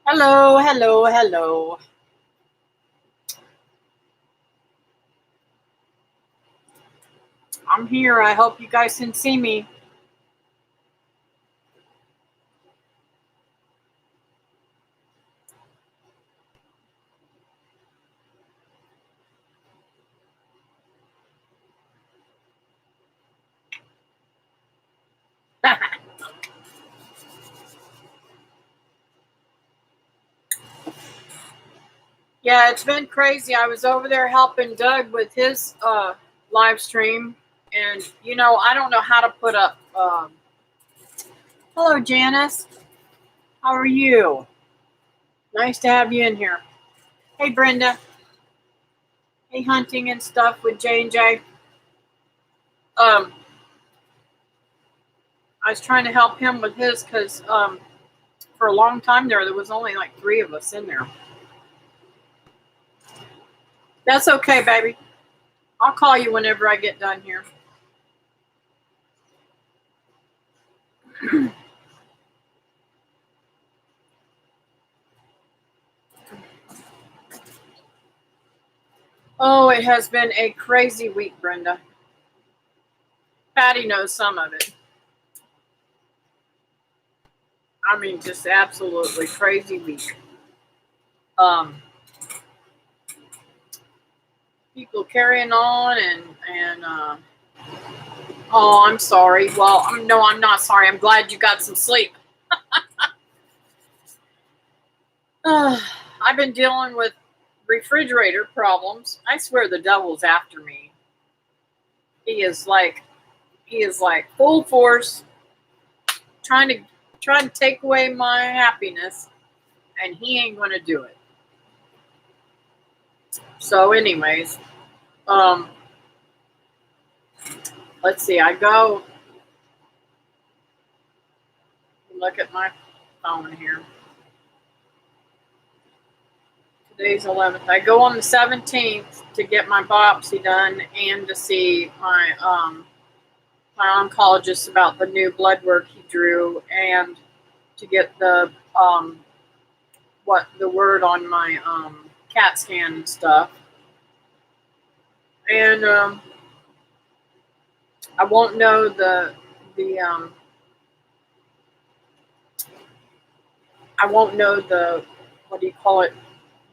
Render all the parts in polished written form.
Hello, hello, hello. I'm here. I hope you guys can see me. Yeah, it's been crazy. I was over there helping Doug with his live stream, and I don't know how to put up. Hello, Janice. How are you? Nice to have you in here. Hey, Brenda. Hey, hunting and stuff with J&J. I was trying to help him with his because for a long time there was only like 3 of us in there. That's okay, baby. I'll call you whenever I get done here. Oh, it has been a crazy week, Brenda. Patty knows some of it. I mean, just absolutely crazy week. People carrying on and oh, I'm sorry. Well, no, I'm not sorry. I'm glad you got some sleep. I've been dealing with refrigerator problems. I swear the devil's after me. He is like full force trying to take away my happiness, and he ain't gonna do it. So anyways, let's see, I go look at my phone here. Today's 11th. I go on the 17th to get my biopsy done and to see my oncologist about the new blood work he drew, and to get the word on my CAT scan and stuff. And I won't know the what do you call it,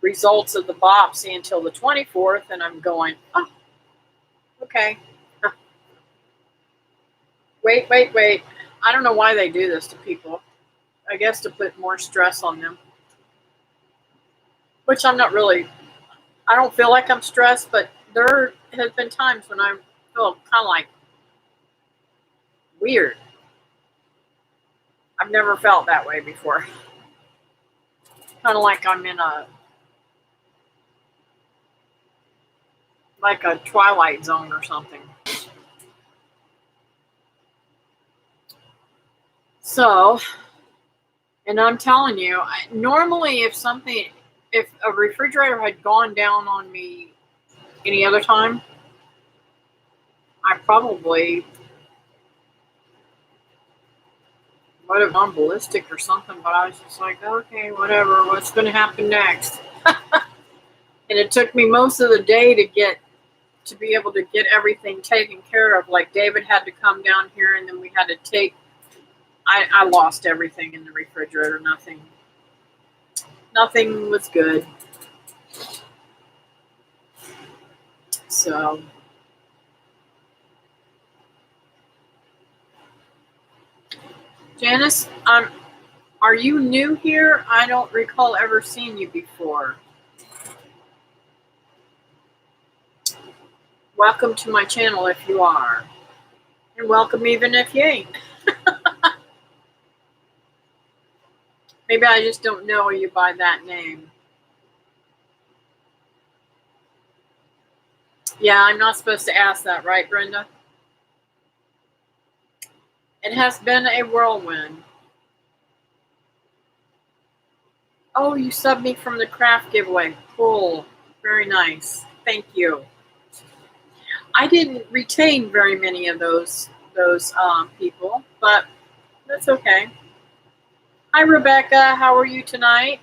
results of the biopsy until the 24th, and I'm going, oh, okay. Wait. I don't know why they do this to people. I guess to put more stress on them. Which I'm not really, I don't feel like I'm stressed, but there has been times when I feel kind of like weird. I've never felt that way before. Kind of like I'm in a twilight zone or something. So, and I'm telling you, normally if a refrigerator had gone down on me any other time, I probably might have gone ballistic or something, but I was just like, okay, whatever, what's going to happen next? And it took me most of the day to be able to get everything taken care of. Like David had to come down here, and then we had to I lost everything in the refrigerator. Nothing was good. So, Janice, are you new here? I don't recall ever seeing you before. Welcome to my channel if you are. And welcome even if you ain't. Maybe I just don't know you by that name. Yeah, I'm not supposed to ask that, right, Brenda? It has been a whirlwind. Oh, you subbed me from the craft giveaway. Cool. Very nice. Thank you. I didn't retain very many of those people, but that's okay. Hi, Rebecca. How are you tonight?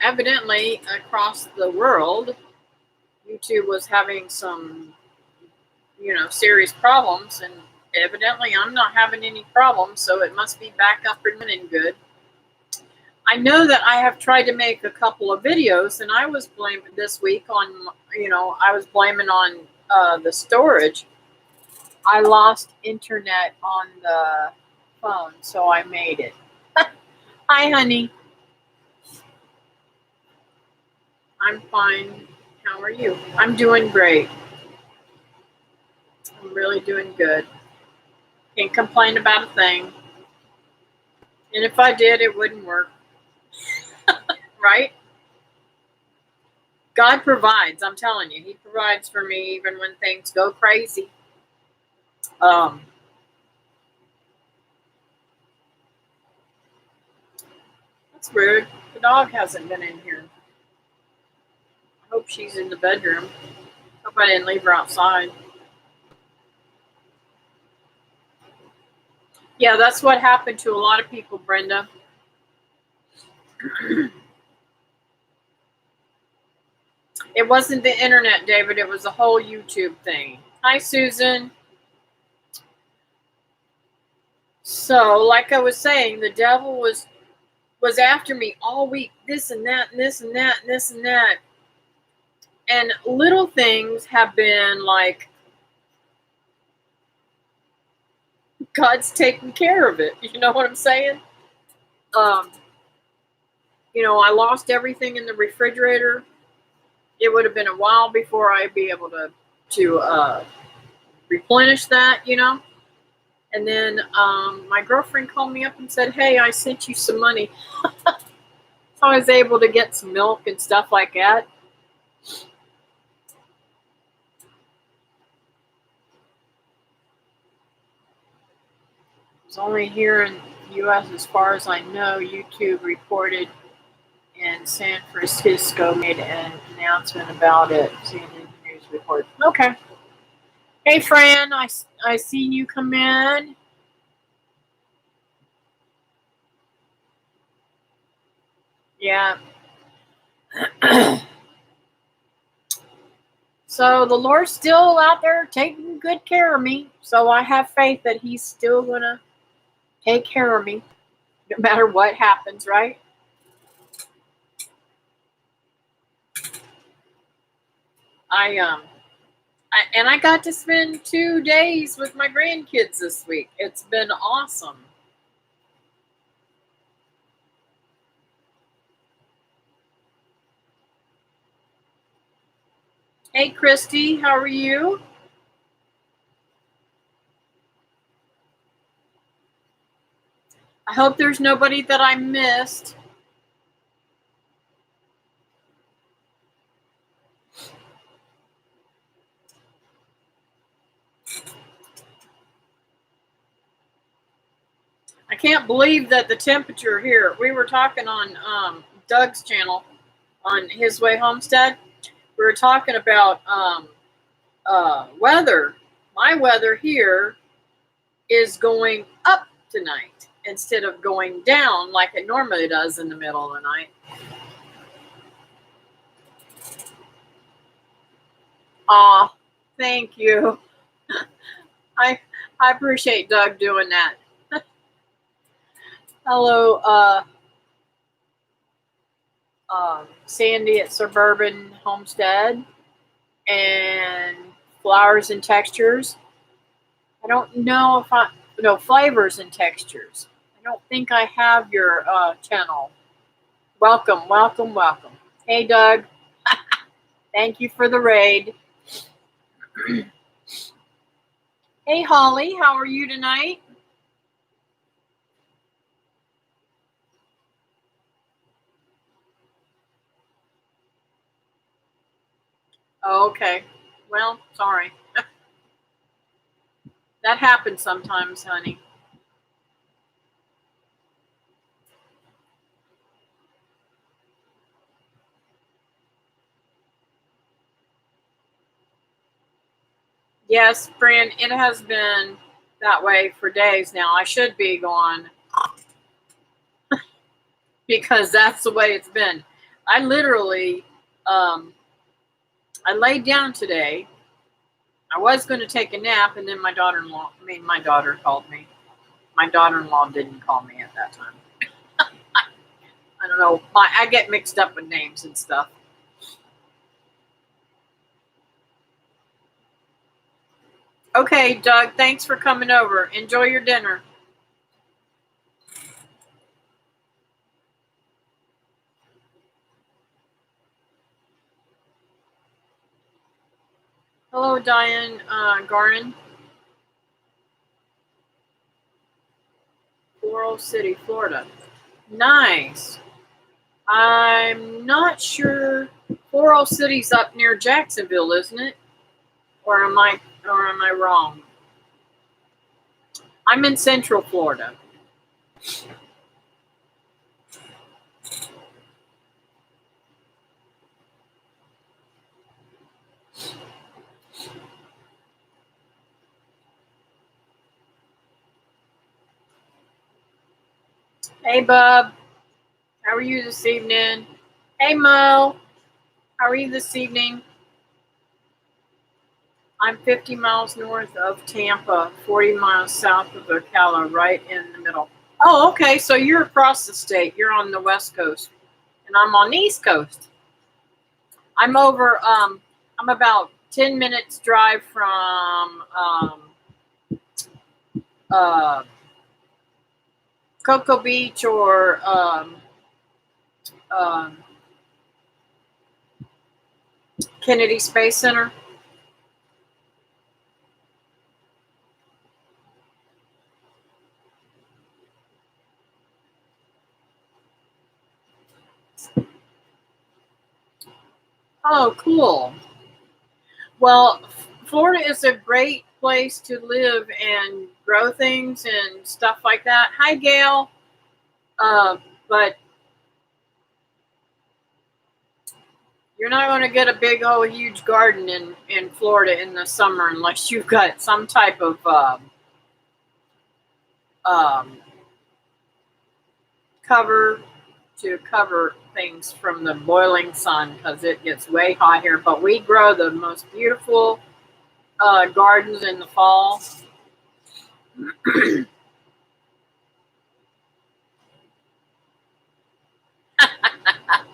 Evidently, across the world, YouTube was having some, serious problems, and evidently I'm not having any problems, so it must be back up and running good. I know that I have tried to make a couple of videos, and I was blaming this week on, I was blaming on the storage. I lost internet on the phone, so I made it. Hi, honey. I'm fine. How are you? I'm doing great. I'm really doing good. Can't complain about a thing. And if I did, it wouldn't work. Right? God provides. I'm telling you. He provides for me even when things go crazy. That's weird. The dog hasn't been in here. I hope she's in the bedroom. Hope I didn't leave her outside. Yeah, that's what happened to a lot of people, Brenda. It wasn't the internet, David. It was the whole YouTube thing. Hi, Susan. So, like I was saying, the devil was after me all week. This and that, and this and that, and this and that. And little things have been like, God's taking care of it. You know what I'm saying? I lost everything in the refrigerator. It would have been a while before I'd be able to replenish that, And then my girlfriend called me up and said, hey, I sent you some money. So I was able to get some milk and stuff like that. It's only here in the U.S., as far as I know, YouTube reported in San Francisco made an announcement about it. CNN News report. Okay. Hey, Fran, I seen you come in. Yeah. So the Lord's still out there taking good care of me. So I have faith that He's still going to take care of me no matter what happens, right? I got to spend 2 days with my grandkids this week. It's been awesome. Hey, Christy, how are you? I hope there's nobody that I missed. I can't believe that the temperature here, we were talking on Doug's channel on his way Homestead. We were talking about weather. My weather here is going up tonight instead of going down like it normally does in the middle of the night. Aw, thank you. I appreciate Doug doing that. Hello, Sandy at Suburban Homestead and Flowers and Textures. I don't know if Flavors and Textures. I don't think I have your channel. Welcome, welcome, welcome. Hey, Doug. Thank you for the raid. Hey, Holly, how are you tonight? Oh, okay. Well, sorry. That happens sometimes, honey. Yes, friend, it has been that way for days now. I should be gone because that's the way it's been. I literally, I laid down today. I was going to take a nap, and then my daughter called me. My daughter-in-law didn't call me at that time. I don't know. I get mixed up with names and stuff. Okay, Doug, thanks for coming over. Enjoy your dinner. Hello, Diane Garin. Coral City, Florida. Nice. I'm not sure. Coral City's up near Jacksonville, isn't it? Or am I wrong? I'm in Central Florida. Hey, Bub. How are you this evening? Hey, Mo. How are you this evening? I'm 50 miles north of Tampa, 40 miles south of Ocala, right in the middle. Oh, okay. So you're across the state. You're on the West Coast, and I'm on the East Coast. I'm over. I'm about 10 minutes drive from Cocoa Beach or um, Kennedy Space Center. Oh, cool. Well, Florida is a great place to live and grow things and stuff like that. Hi, Gail. But you're not going to get a big old huge garden in Florida in the summer unless you've got some type of um, cover to cover things from the boiling sun because it gets way hot here. But we grow the most beautiful gardens in the fall.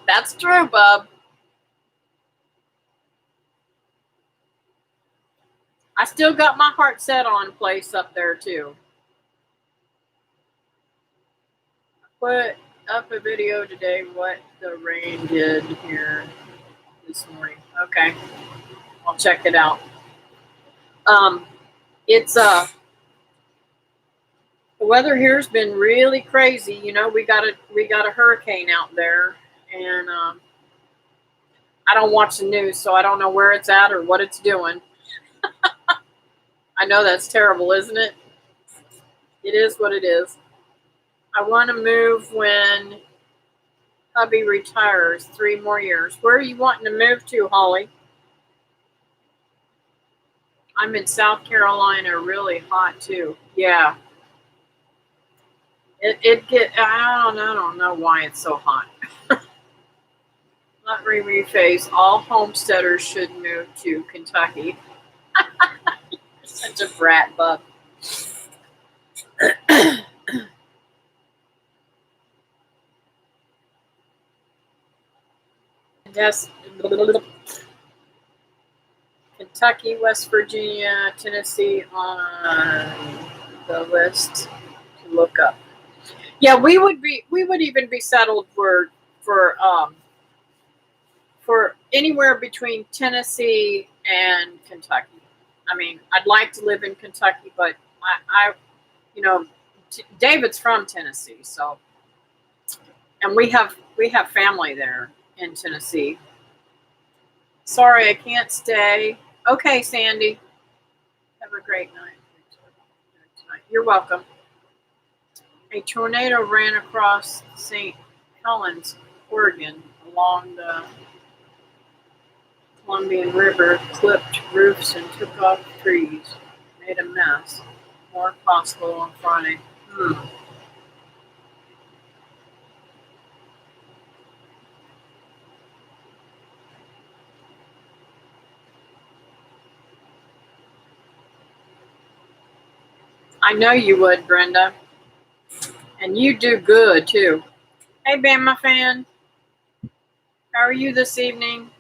That's true, Bub. I still got my heart set on a place up there too. Put up a video today what the rain did here this morning. Okay, I'll check it out. It's the weather here's been really crazy. You know, we got a hurricane out there, and I don't watch the news, so I don't know where it's at or what it's doing. I know that's terrible, isn't it? It is what it is. I want to move when hubby retires. 3 more years. Where are you wanting to move to, Holly? I'm in South Carolina, really hot too. Yeah. I don't know why it's so hot. Let me rephrase. All homesteaders should move to Kentucky. Such a brat, Bub. Yes. Kentucky, West Virginia, Tennessee on the list to look up. Yeah, we would even be settled for anywhere between Tennessee and Kentucky. I mean, I'd like to live in Kentucky, but I you know, David's from Tennessee, so, and we have family there in Tennessee. Sorry, I can't stay. Okay, Sandy. Have a great night. You're welcome. A tornado ran across St. Helens, Oregon, along the Columbian River clipped roofs and took off trees. Made a mess. More possible on Friday. I know you would, Brenda. And you do good, too. Hey, Bama fan. How are you this evening?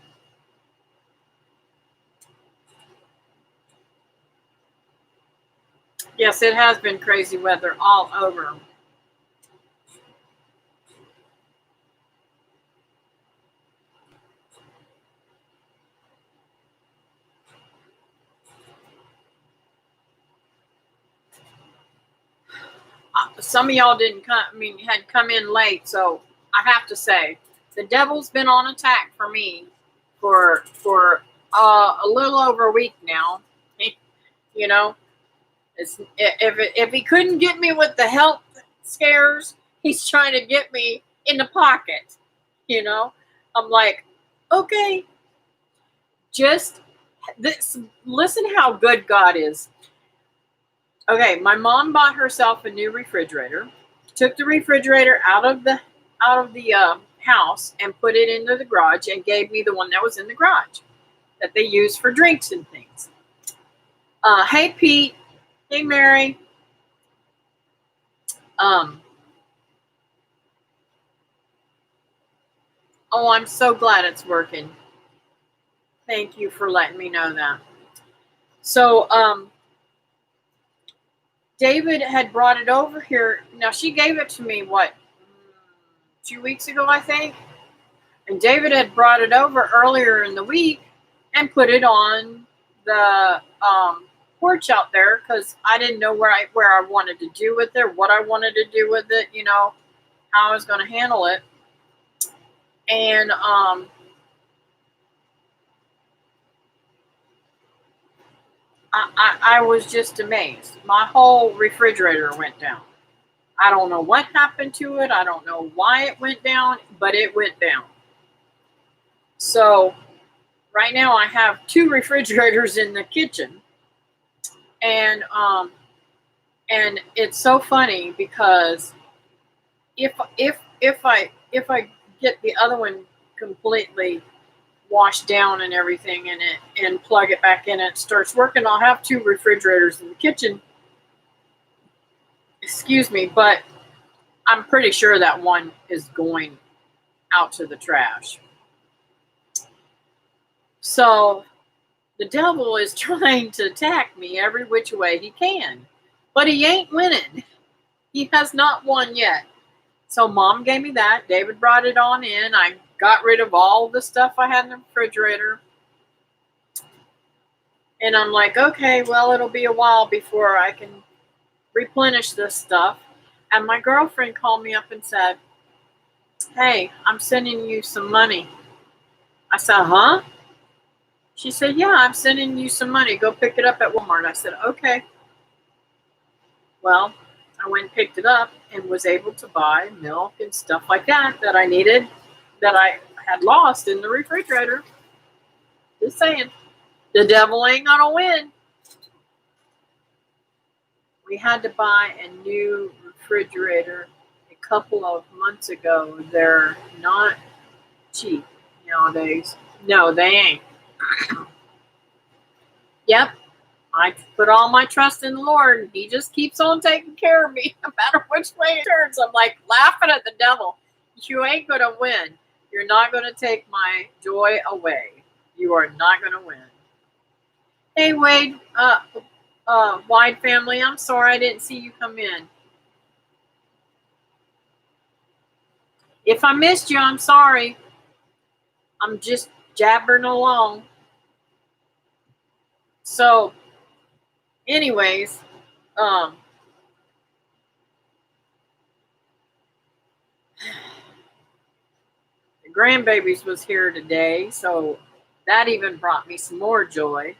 Yes, it has been crazy weather all over. Some of y'all didn't come, had come in late, so I have to say, the devil's been on attack for me for a little over a week now. You know, if he couldn't get me with the health scares, he's trying to get me in the pocket. You know, I'm like, okay, just this. Listen how good God is. Okay, my mom bought herself a new refrigerator. Took the refrigerator out of the house and put it into the garage and gave me the one that was in the garage that they use for drinks and things. Hey Pete, hey Mary. Oh, I'm so glad it's working. Thank you for letting me know that. So, David had brought it over here. Now, she gave it to me, 2 weeks ago, I think? And David had brought it over earlier in the week and put it on the porch out there because I didn't know where I wanted to do with it, what I wanted to do with it, how I was going to handle it. And I was just amazed. My whole refrigerator went down. I don't know what happened to it. I don't know why it went down, but it went down. So right now I have 2 refrigerators in the kitchen. And it's so funny because if I get the other one completely washed down and everything in it and plug it back in, it starts working. I'll have 2 refrigerators in the kitchen. Excuse me, but I'm pretty sure that one is going out to the trash. So the devil is trying to attack me every which way he can, but he ain't winning. He has not won yet. So Mom gave me that. David brought it on in. I got rid of all the stuff I had in the refrigerator. And I'm like, okay, well, it'll be a while before I can replenish this stuff. And my girlfriend called me up and said, hey, I'm sending you some money. I said, huh? She said, yeah, I'm sending you some money. Go pick it up at Walmart. I said, okay. Well, I went and picked it up and was able to buy milk and stuff like that I needed, that I had lost in the refrigerator. Just saying. The devil ain't gonna win. We had to buy a new refrigerator a couple of months ago. They're not cheap nowadays. No, they ain't. Yep. I put all my trust in the Lord. He just keeps on taking care of me no matter which way it turns. I'm like laughing at the devil. You ain't going to win. You're not going to take my joy away. You are not going to win. Hey, Wade, Wide family, I'm sorry I didn't see you come in. If I missed you, I'm sorry. I'm just jabbering along. So, anyways, the grandbabies was here today, so that even brought me some more joy.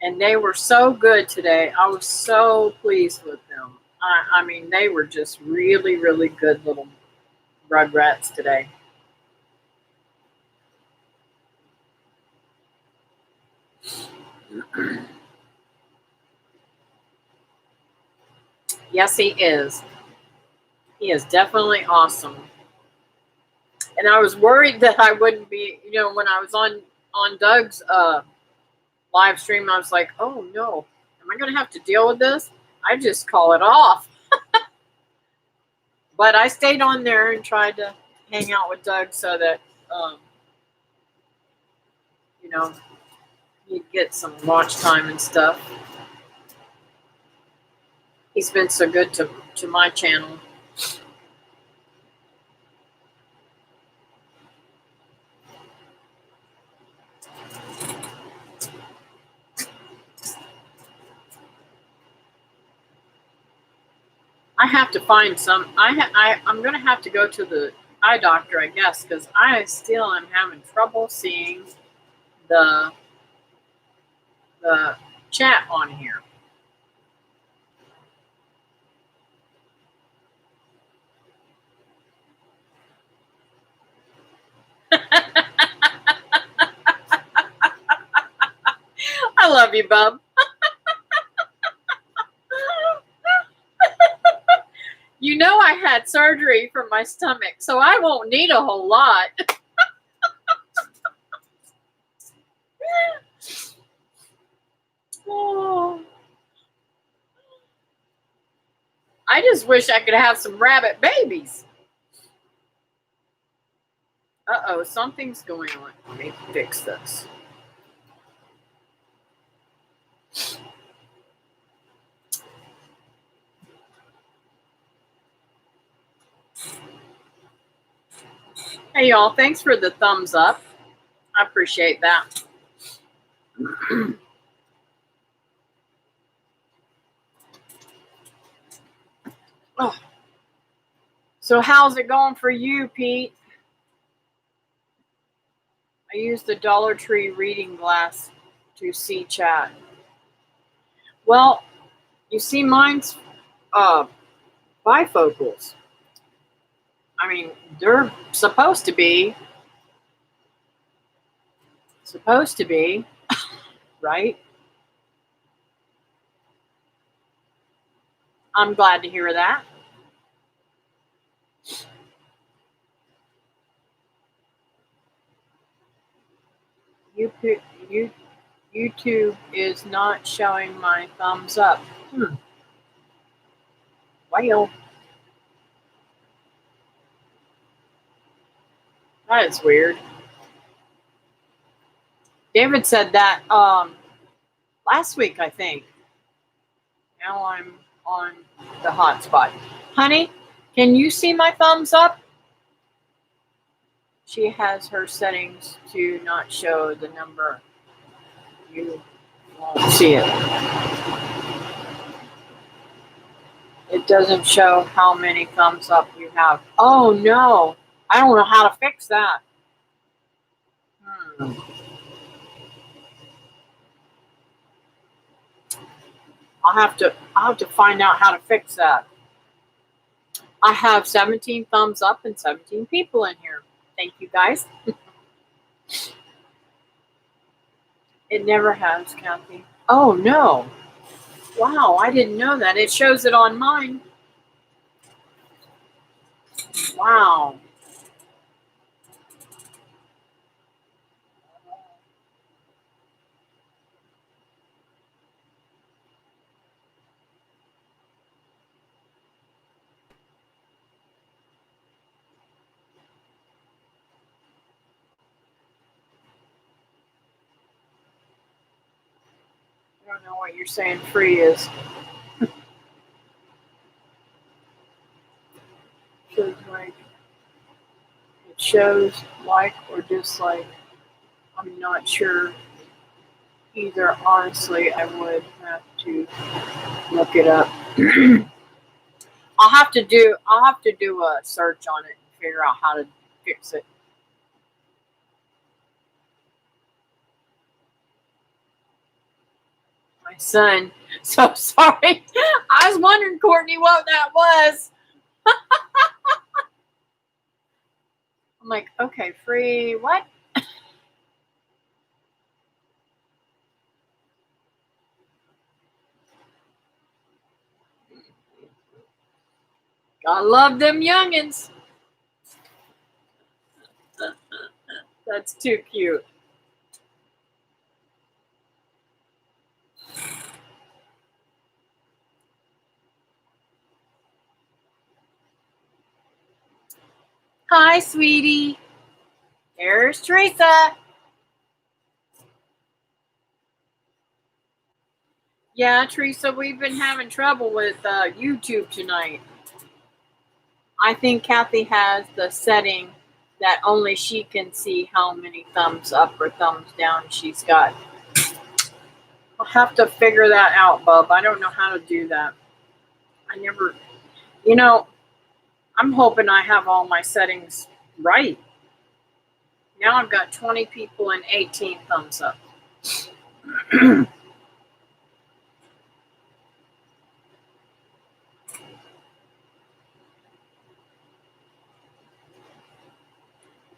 And they were so good today. I was so pleased with them. I mean, they were just really, really good little rugrats today. Yes, he is. He is definitely awesome. And I was worried that I wouldn't be, when I was on Doug's live stream, I was like, oh no, am I going to have to deal with this? I just call it off. But I stayed on there and tried to hang out with Doug so that, he'd get some watch time and stuff. He's been so good to my channel. I have to find some. I'm going to have to go to the eye doctor, I guess, because I still am having trouble seeing the chat on here. I love you, bub. You know I had surgery for my stomach, so I won't need a whole lot. Oh. I just wish I could have some rabbit babies. Uh-oh, something's going on. Let me fix this. Hey, y'all. Thanks for the thumbs up. I appreciate that. Oh. So how's it going for you, Pete? I used the Dollar Tree reading glass to see chat. Well, you see, mine's bifocals. I mean, they're supposed to be, right? I'm glad to hear that. YouTube is not showing my thumbs up. Well, that is weird. David said that last week, I think. Now I'm on the hotspot. Honey, can you see my thumbs up? She has her settings to not show the number. You won't see it. It doesn't show how many thumbs up you have. Oh no, I don't know how to fix that. I'll have to find out how to fix that. I have 17 thumbs up and 17 people in here. Thank you, guys. It never has, Kathy. Oh no. Wow, I didn't know that. It shows it on mine. Wow. I don't know what you're saying free is. It shows like or dislike. I'm not sure either. Honestly, I would have to look it up. I'll have to do a search on it and figure out how to fix it. My son. So sorry. I was wondering, Courtney, what that was. I'm like, okay, free what? I love them youngins. That's too cute. Hi, sweetie. There's Teresa. Yeah, Teresa, we've been having trouble with YouTube tonight. I think Kathy has the setting that only she can see how many thumbs up or thumbs down she's got. I'll have to figure that out, bub. I don't know how to do that. I never, you know, I'm hoping I have all my settings right. Now I've got 20 people and 18 thumbs up.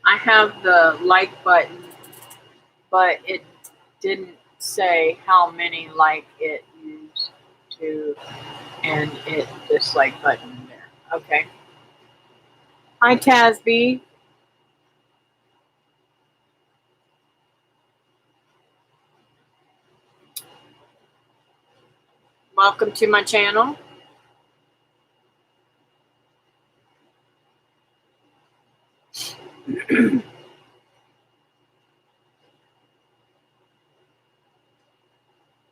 I have the like button, but it didn't say how many like it used to, and it dislike button there. Okay. Hi, Tasby. Welcome to my channel.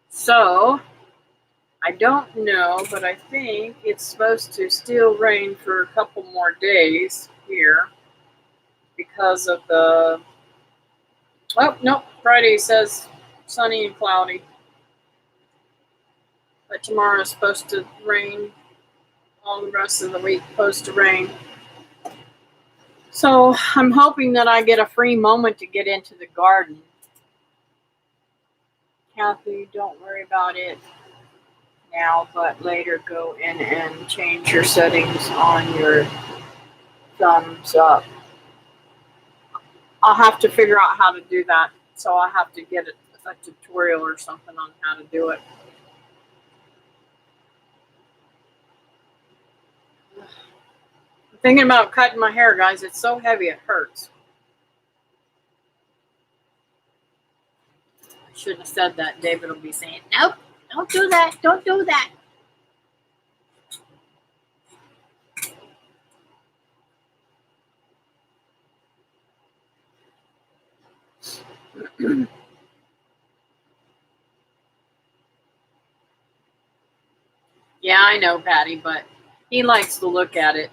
So, I don't know, but I think it's supposed to still rain for a couple more days here because of the... Oh, nope. Friday says sunny and cloudy. But tomorrow is supposed to rain. All the rest of the week supposed to rain. So I'm hoping that I get a free moment to get into the garden. Kathy, don't worry about it now, but later go in and change your settings on your thumbs up. I'll have to figure out how to do that. So I'll have to get a tutorial or something on how to do it. I'm thinking about cutting my hair, guys. It's so heavy it hurts. I shouldn't have said that. David will be saying, nope, don't do that. Don't do that. Yeah, I know, Patty, but he likes to look at it.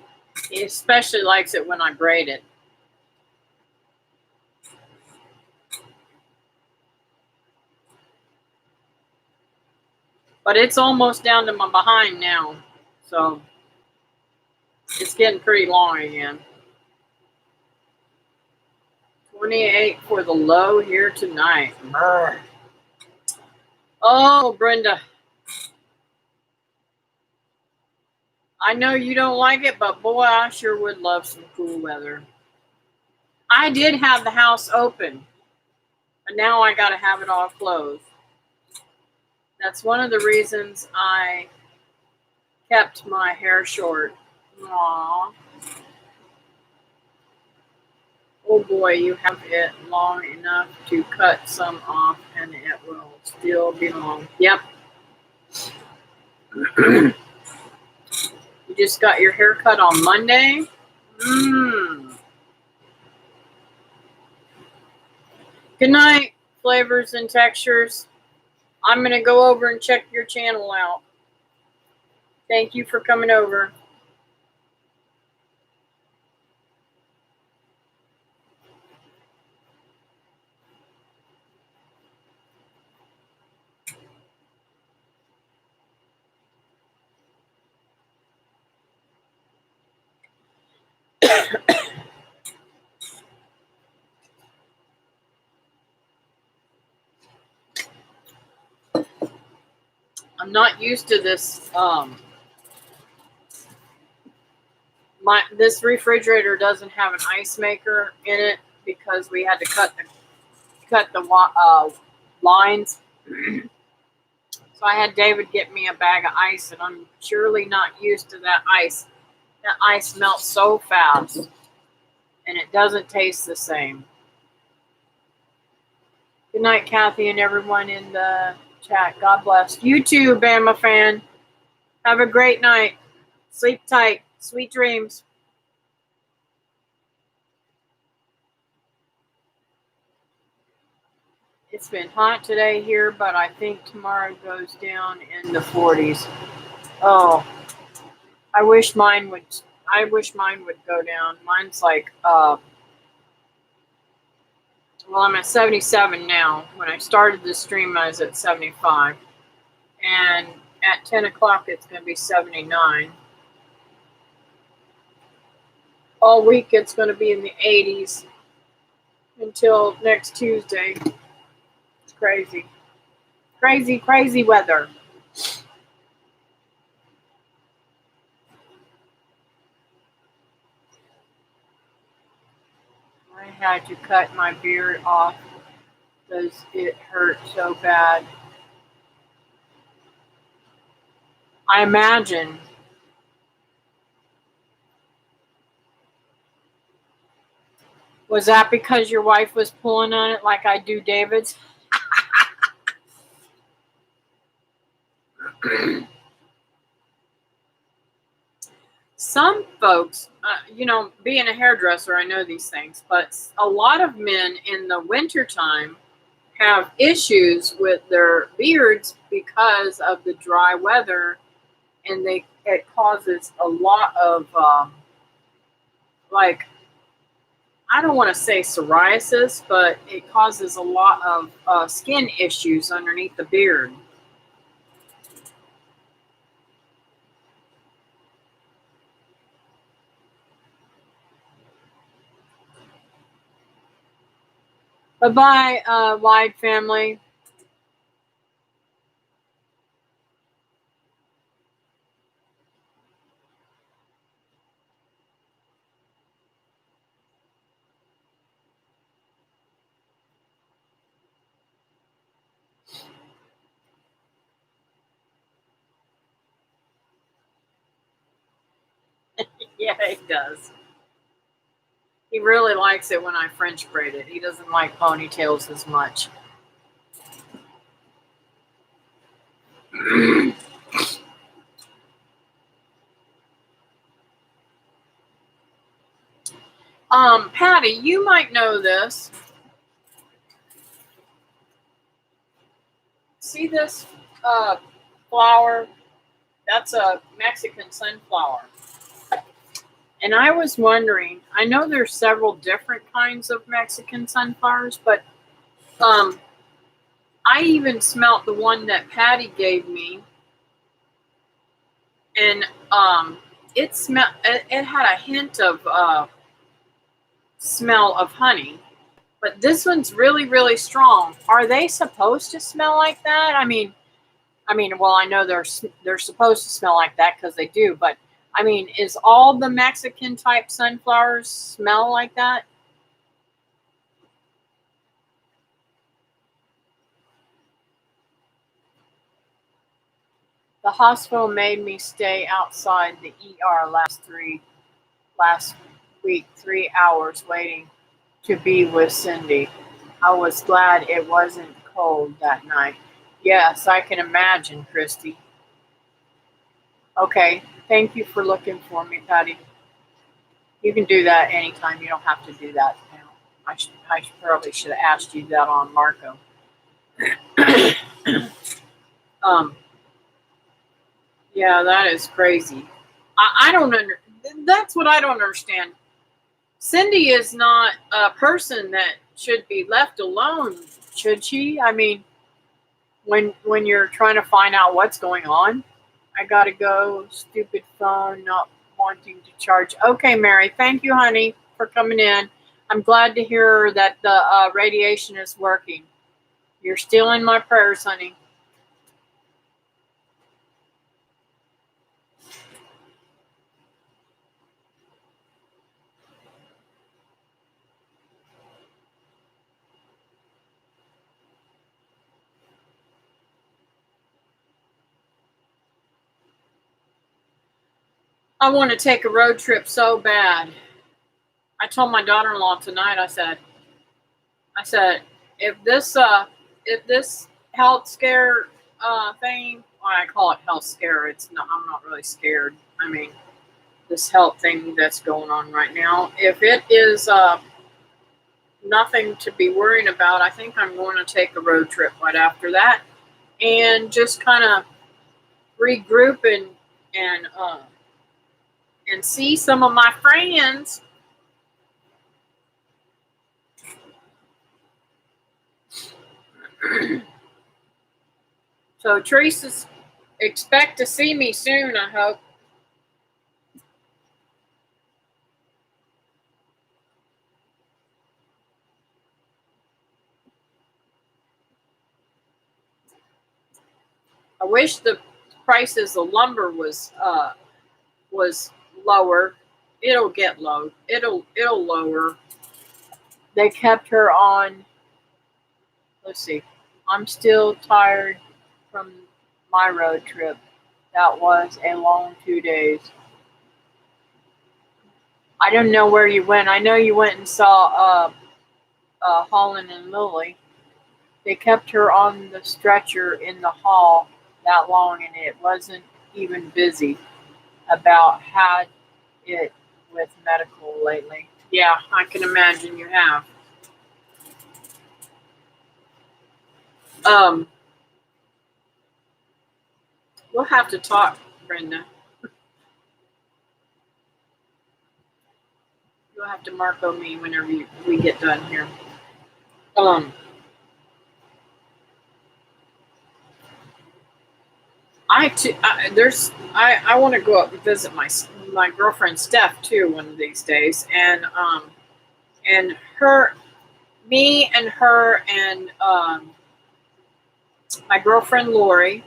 He especially likes it when I braid it. But it's almost down to my behind now. So it's getting pretty long again. 28 for the low here tonight. Brr. Oh, Brenda. I know you don't like it, but boy, I sure would love some cool weather. I did have the house open, but now I got to have it all closed. That's one of the reasons I kept my hair short. Aww. Oh boy, you have it long enough to cut some off and it will still be long. Yep. You just got your hair cut on Monday? Good night, flavors and textures. I'm going to go over and check your channel out. Thank you for coming over. I'm not used to this. This refrigerator doesn't have an ice maker in it because we had to cut the lines. So I had David get me a bag of ice, and I'm surely not used to that ice That ice melts so fast, and it doesn't taste the same. Good night, Kathy, and everyone in the chat. God bless. You too, Bama fan. Have a great night. Sleep tight. Sweet dreams. It's been hot today here, but I think tomorrow goes down in the 40s. Oh, I wish mine would. I wish mine would go down. Mine's like, well, I'm at 77 now. When I started the stream, I was at 75, and at 10 o'clock, it's going to be 79. All week, it's going to be in the 80s until next Tuesday. It's crazy, crazy, crazy weather. I had to cut my beard off because it hurt so bad. I imagine. Was that because your wife was pulling on it like I do David's? Some folks, being a hairdresser, I know these things, but a lot of men in the wintertime have issues with their beards because of the dry weather, and it causes a lot of like, I don't want to say psoriasis, but it causes a lot of skin issues underneath the beard. Bye-bye, Wide family. Yeah, he does. He really likes it when I French braid it. He doesn't like ponytails as much. Patty, you might know this. See this flower? That's a Mexican sunflower. And I was wondering, I know there's several different kinds of Mexican sunflowers, but I even smelt the one that Patty gave me, and it had a hint of smell of honey. But this one's really, really strong. Are they supposed to smell like that? I mean, well, I know they're supposed to smell like that because they do. But I mean, is all the Mexican type sunflowers smell like that? The hospital made me stay outside the ER last week, 3 hours waiting to be with Cindy. I was glad it wasn't cold that night. Yes, I can imagine, Christy. Okay, thank you for looking for me, Patty. You can do that anytime. You don't have to do that now. I probably should have asked you that on Marco. Yeah, that is crazy. I don't that's what I don't understand. Cindy is not a person that should be left alone, should she? I mean, when you're trying to find out what's going on, I gotta go. Stupid phone, not wanting to charge. Okay, Mary, thank you, honey, for coming in. I'm glad to hear that the radiation is working. You're still in my prayers, honey. I want to take a road trip so bad. I told my daughter-in-law tonight, I said, if this health scare thing, well, I call it health scare. I'm not really scared. I mean, this health thing that's going on right now. If it is nothing to be worrying about, I think I'm going to take a road trip right after that and just kind of regroup and and see some of my friends. So Teresa's expect to see me soon, I hope. I wish the prices of lumber was lower. It'll get low. It'll lower. They kept her on. Let's see. I'm still tired from my road trip. That was a long 2 days. I don't know where you went. I know you went and saw Holland and Lily. They kept her on the stretcher in the hall that long, and it wasn't even busy. About had it with medical lately. Yeah, I can imagine you have. We'll have to talk, Brenda. You'll have to Marco me whenever we get done here. I want to go up and visit my girlfriend Steph too one of these days, and her and my girlfriend Lori,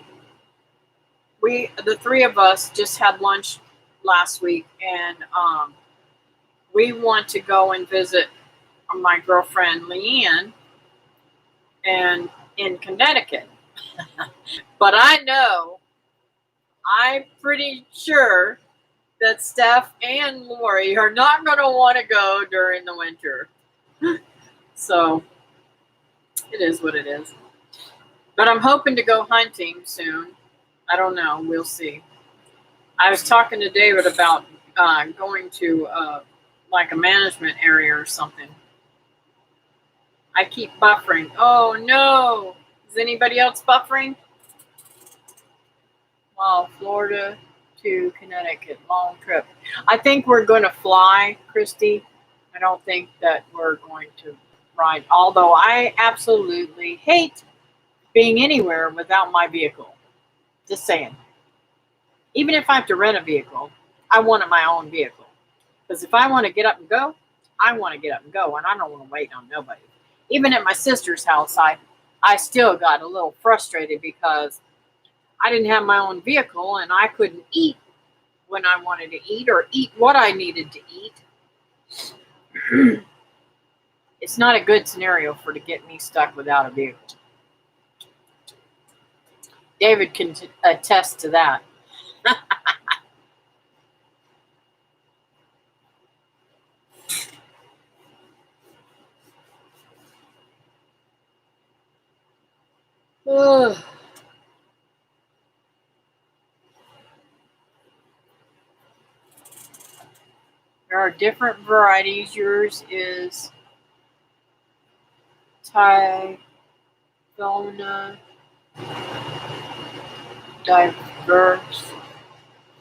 the three of us just had lunch last week, and we want to go and visit my girlfriend Leanne and in Connecticut. But I'm pretty sure that Steph and Lori are not going to want to go during the winter. So it is what it is. But I'm hoping to go hunting soon. I don't know. We'll see. I was talking to David about going to like a management area or something. I keep buffering. Oh no! Is anybody else buffering? Wow, Florida to Connecticut, long trip. I think we're going to fly, Christy. I don't think that we're going to ride. Although I absolutely hate being anywhere without my vehicle. Just saying. Even if I have to rent a vehicle, I want my own vehicle. Because if I want to get up and go, I want to get up and go, and I don't want to wait on nobody. Even at my sister's house, I still got a little frustrated because I didn't have my own vehicle and I couldn't eat when I wanted to eat or eat what I needed to eat. It's not a good scenario to get me stuck without a vehicle. David can attest to that. There are different varieties. Yours is Typhona diverse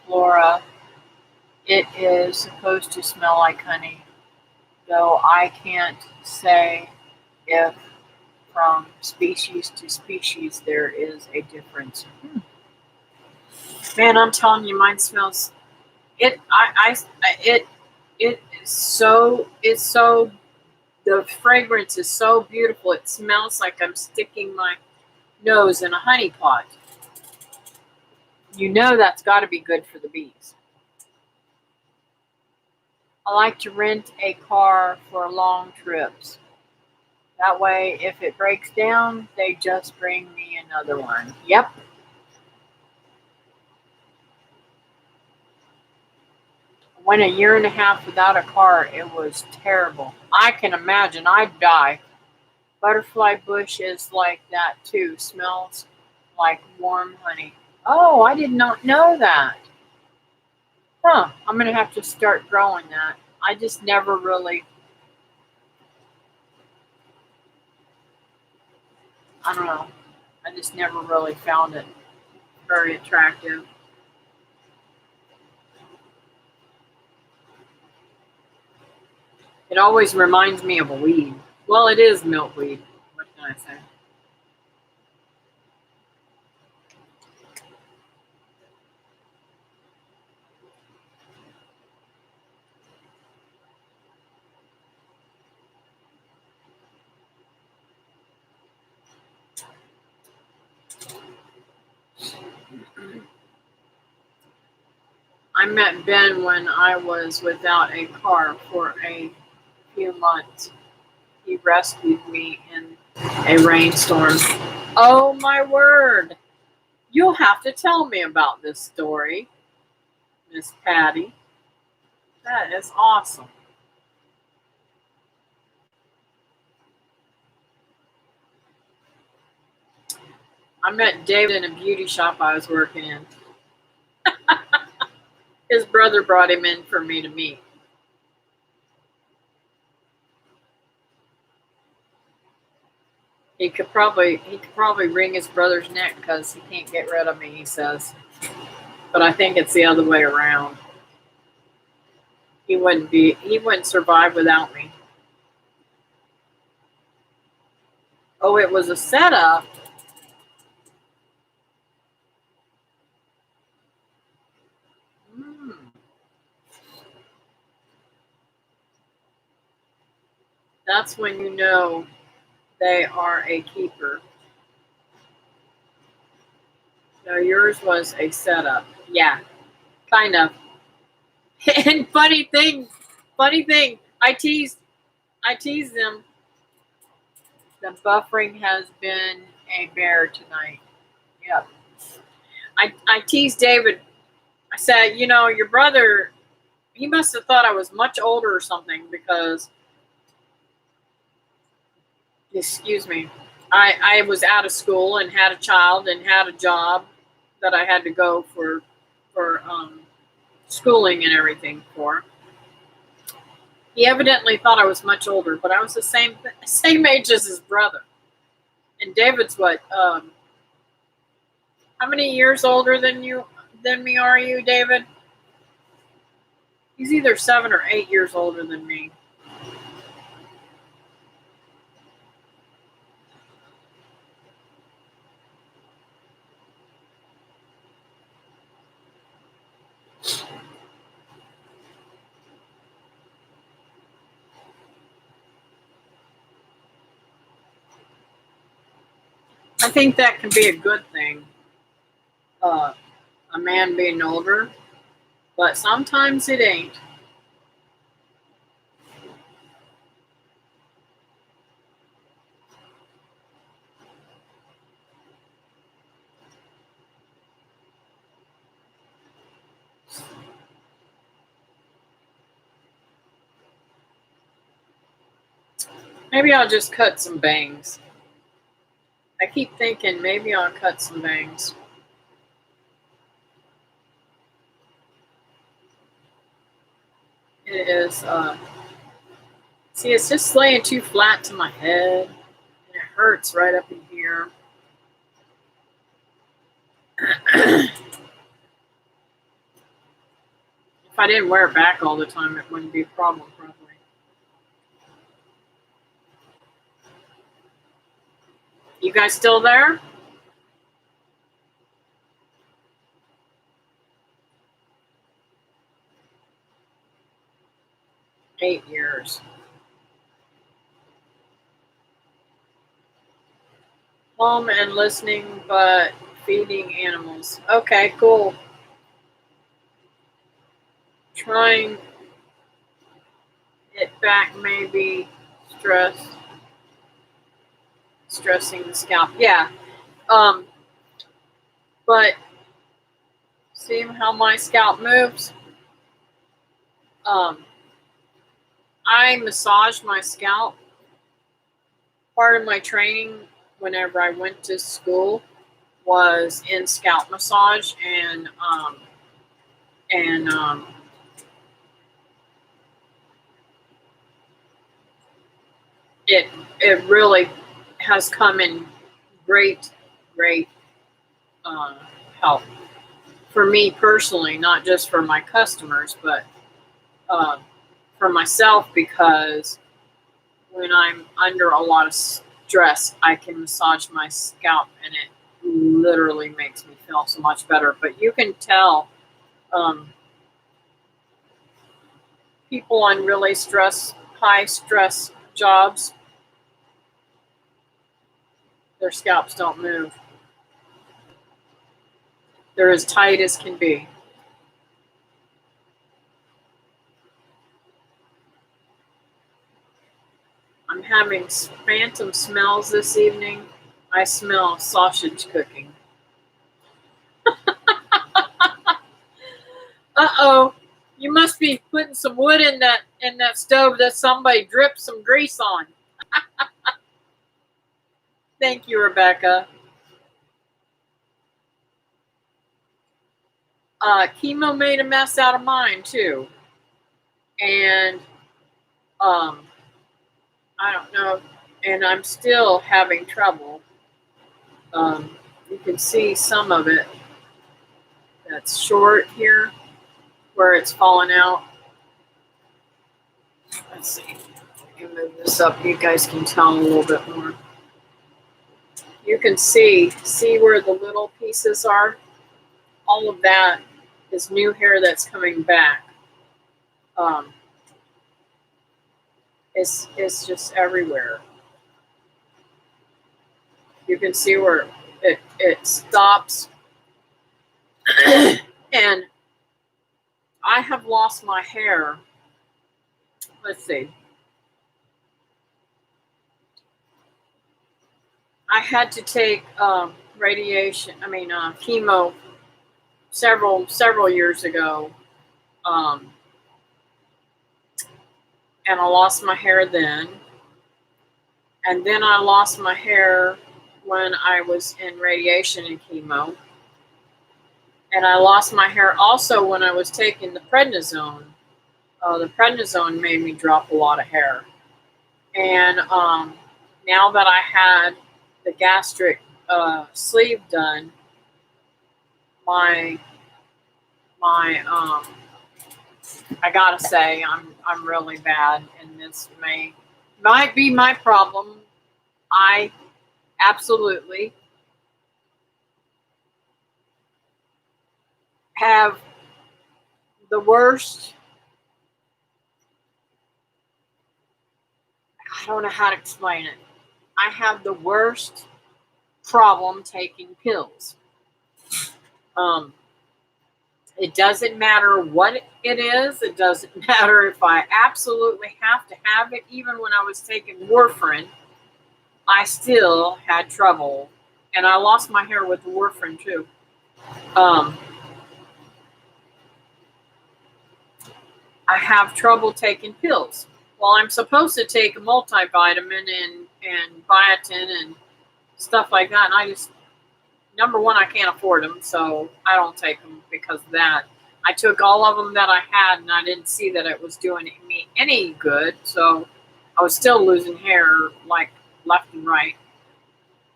flora. It is supposed to smell like honey, though I can't say if from species to species there is a difference. Man, I'm telling you, mine smells. It is so. It's so. The fragrance is so beautiful. It smells like I'm sticking my nose in a honey pot. You know that's got to be good for the bees. I like to rent a car for long trips. That way, if it breaks down, they just bring me another one. Yep. Went a year and a half without a car. It was terrible. I can imagine. I'd die. Butterfly bush is like that too. Smells like warm honey. Oh, I did not know that. Huh. I'm going to have to start growing that. I just never really, I don't know. I just never really found it very attractive. It always reminds me of a weed. Well, it is milkweed. What can I say? I met Ben when I was without a car for a few months. He rescued me in a rainstorm. Oh my word! You'll have to tell me about this story, Miss Patty. That is awesome. I met David in a beauty shop I was working in. His brother brought him in for me to meet. He could probably wring his brother's neck because he can't get rid of me, he says. But I think it's the other way around. He wouldn't survive without me. Oh, it was a setup. Mm, that's when you know they are a keeper. No, yours was a setup. Yeah, kind of. And funny thing, I teased them. The buffering has been a bear tonight. Yep. I teased David. I said, your brother, he must have thought I was much older or something because, excuse me, I was out of school and had a child and had a job that I had to go for schooling and everything for. He evidently thought I was much older, but I was the same age as his brother. And David's what? How many years older than me are you, David? He's either 7 or 8 years older than me. I think that can be a good thing, uh, a man being older, but sometimes it ain't. Maybe I'll just cut some bangs. I keep thinking maybe I'll cut some bangs. It is, see, it's just laying too flat to my head, and it hurts right up in here. If I didn't wear it back all the time, it wouldn't be a problem, probably. You guys still there? 8 years. Home and listening, but feeding animals. Okay, cool. Trying it back, maybe stress, stressing the scalp. Yeah. Um, but see how my scalp moves? Um, I massage my scalp. Part of my training whenever I went to school was in scalp massage, and it it really has come in great uh, help for me personally, not just for my customers, but uh, for myself, because when I'm under a lot of stress, I can massage my scalp and it literally makes me feel so much better. But you can tell um, people on really high stress jobs, their scalps don't move. They're as tight as can be. I'm having phantom smells this evening. I smell sausage cooking. Uh-oh. You must be putting some wood in that stove that somebody dripped some grease on. Thank you, Rebecca. Chemo made a mess out of mine too. And um I don't know, and I'm still having trouble. You can see some of it that's short here where it's fallen out. Let's see. Let me move this up. You guys can tell a little bit more. You can see where the little pieces are. All of that is new hair that's coming back. Um, it's just everywhere. You can see where it stops, and I have lost my hair. Let's see. I had to take chemo several years ago, um, and I lost my hair then. And then I lost my hair when I was in radiation and chemo. And I lost my hair also when I was taking the prednisone. The prednisone made me drop a lot of hair. And now that I had the gastric sleeve done, my I gotta say I'm really bad, and this might be my problem. I absolutely have the worst. I don't know how to explain it. I have the worst problem taking pills. Um, it doesn't matter what it is. It doesn't matter if I absolutely have to have it. Even when I was taking warfarin, I still had trouble, and I lost my hair with the warfarin too. Um, I have trouble taking pills. Well, I'm supposed to take a multivitamin and biotin and stuff like that, and I just, number one, I can't afford them, so I don't take them because of that. I took all of them that I had, and I didn't see that it was doing me any good, so I was still losing hair like left and right.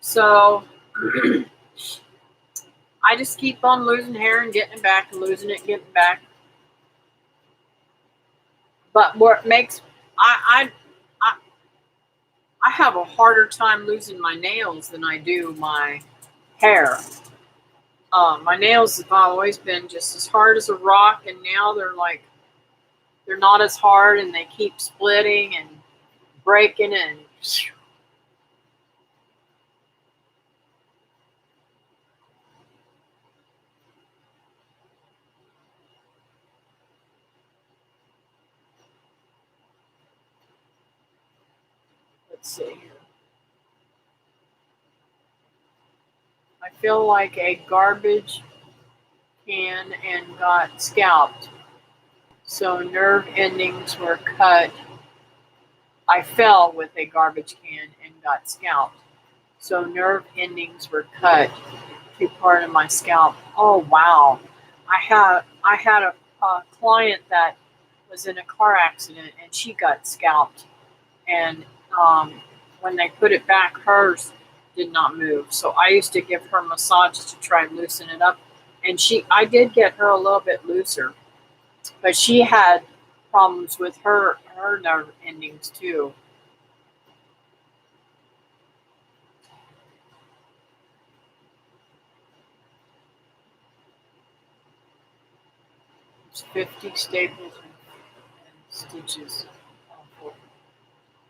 So I just keep on losing hair and getting it back and losing it and getting it back. But what makes I I have a harder time losing my nails than I do my hair. My nails have always been just as hard as a rock, and now they're not as hard, and they keep splitting and breaking. And let's see here. I feel like a garbage can and got scalped. So nerve endings were cut. I fell with a garbage can and got scalped. So nerve endings were cut to part of my scalp. Oh wow. I had a client that was in a car accident and she got scalped, and when they put it back, hers did not move. So I used to give her massage to try and loosen it up, and I did get her a little bit looser, but she had problems with her nerve endings too. It's 50 staples and stitches.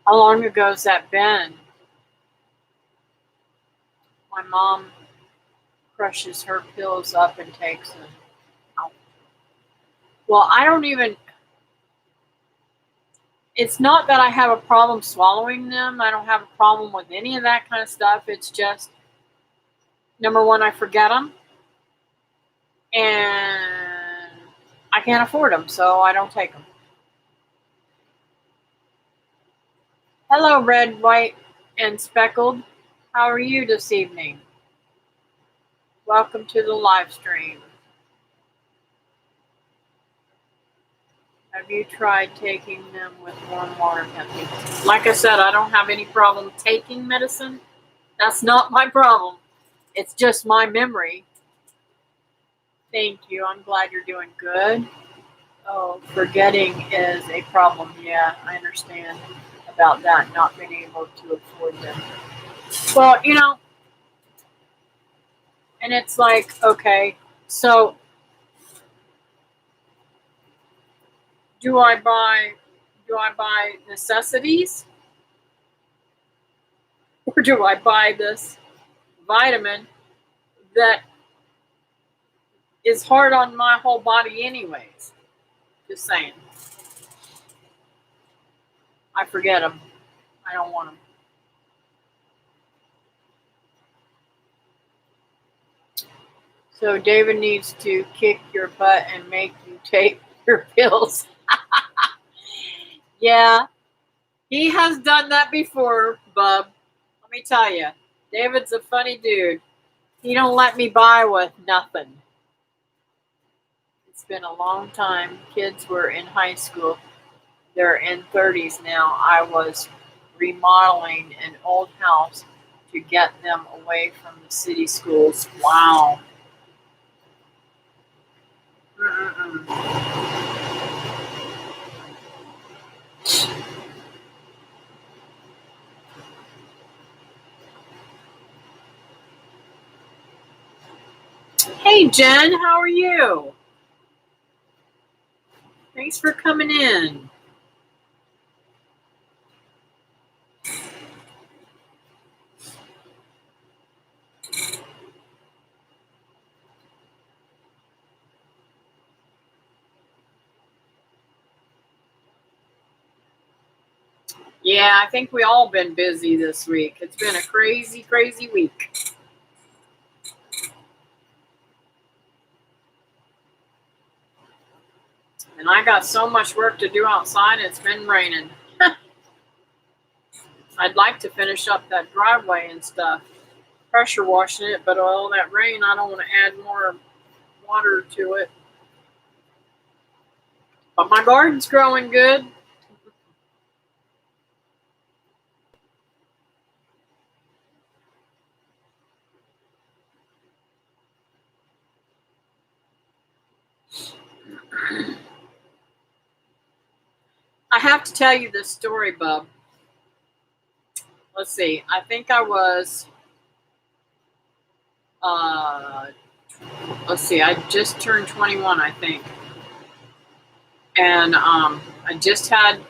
How long ago has that been? My mom crushes her pills up and takes them out. Well, I don't even, it's not that I have a problem swallowing them. I don't have a problem with any of that kind of stuff. It's just, number one, I forget them, and I can't afford them, so I don't take them. Hello, red, white, and speckled. How are you this evening? Welcome to the live stream. Have you tried taking them with warm water, Kathy? Like I said, I don't have any problem taking medicine. That's not my problem. It's just my memory. Thank you. I'm glad you're doing good. Oh, forgetting is a problem. Yeah, I understand about that, not being able to afford them. Well, and it's like, okay, so do I buy necessities, or do I buy this vitamin that is hard on my whole body anyways? Just saying. I forget them. I don't want them. So David needs to kick your butt and make you take your pills. Yeah, he has done that before, bub. Let me tell you, David's a funny dude. He don't let me buy with nothing. It's been a long time. Kids were in high school. They're in 30s now. I was remodeling an old house to get them away from the city schools. Wow. Mm-mm-mm. Hey, Jen, how are you? Thanks for coming in. Yeah, I think we all been busy this week. It's been a crazy, crazy week. And I got so much work to do outside, it's been raining. I'd like to finish up that driveway and stuff, pressure washing it, but all that rain, I don't want to add more water to it. But my garden's growing good. I have to tell you this story, bub. Let's see. I think I was, let's see, I just turned 21, I think. And I just had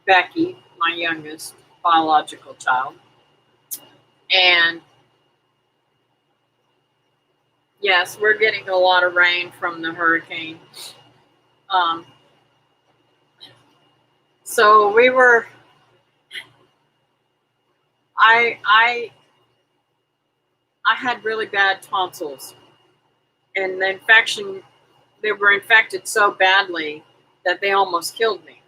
Becky, my youngest biological child. And yes, we're getting a lot of rain from the hurricane. So we were, I had really bad tonsils, and the infection, they were infected so badly that they almost killed me.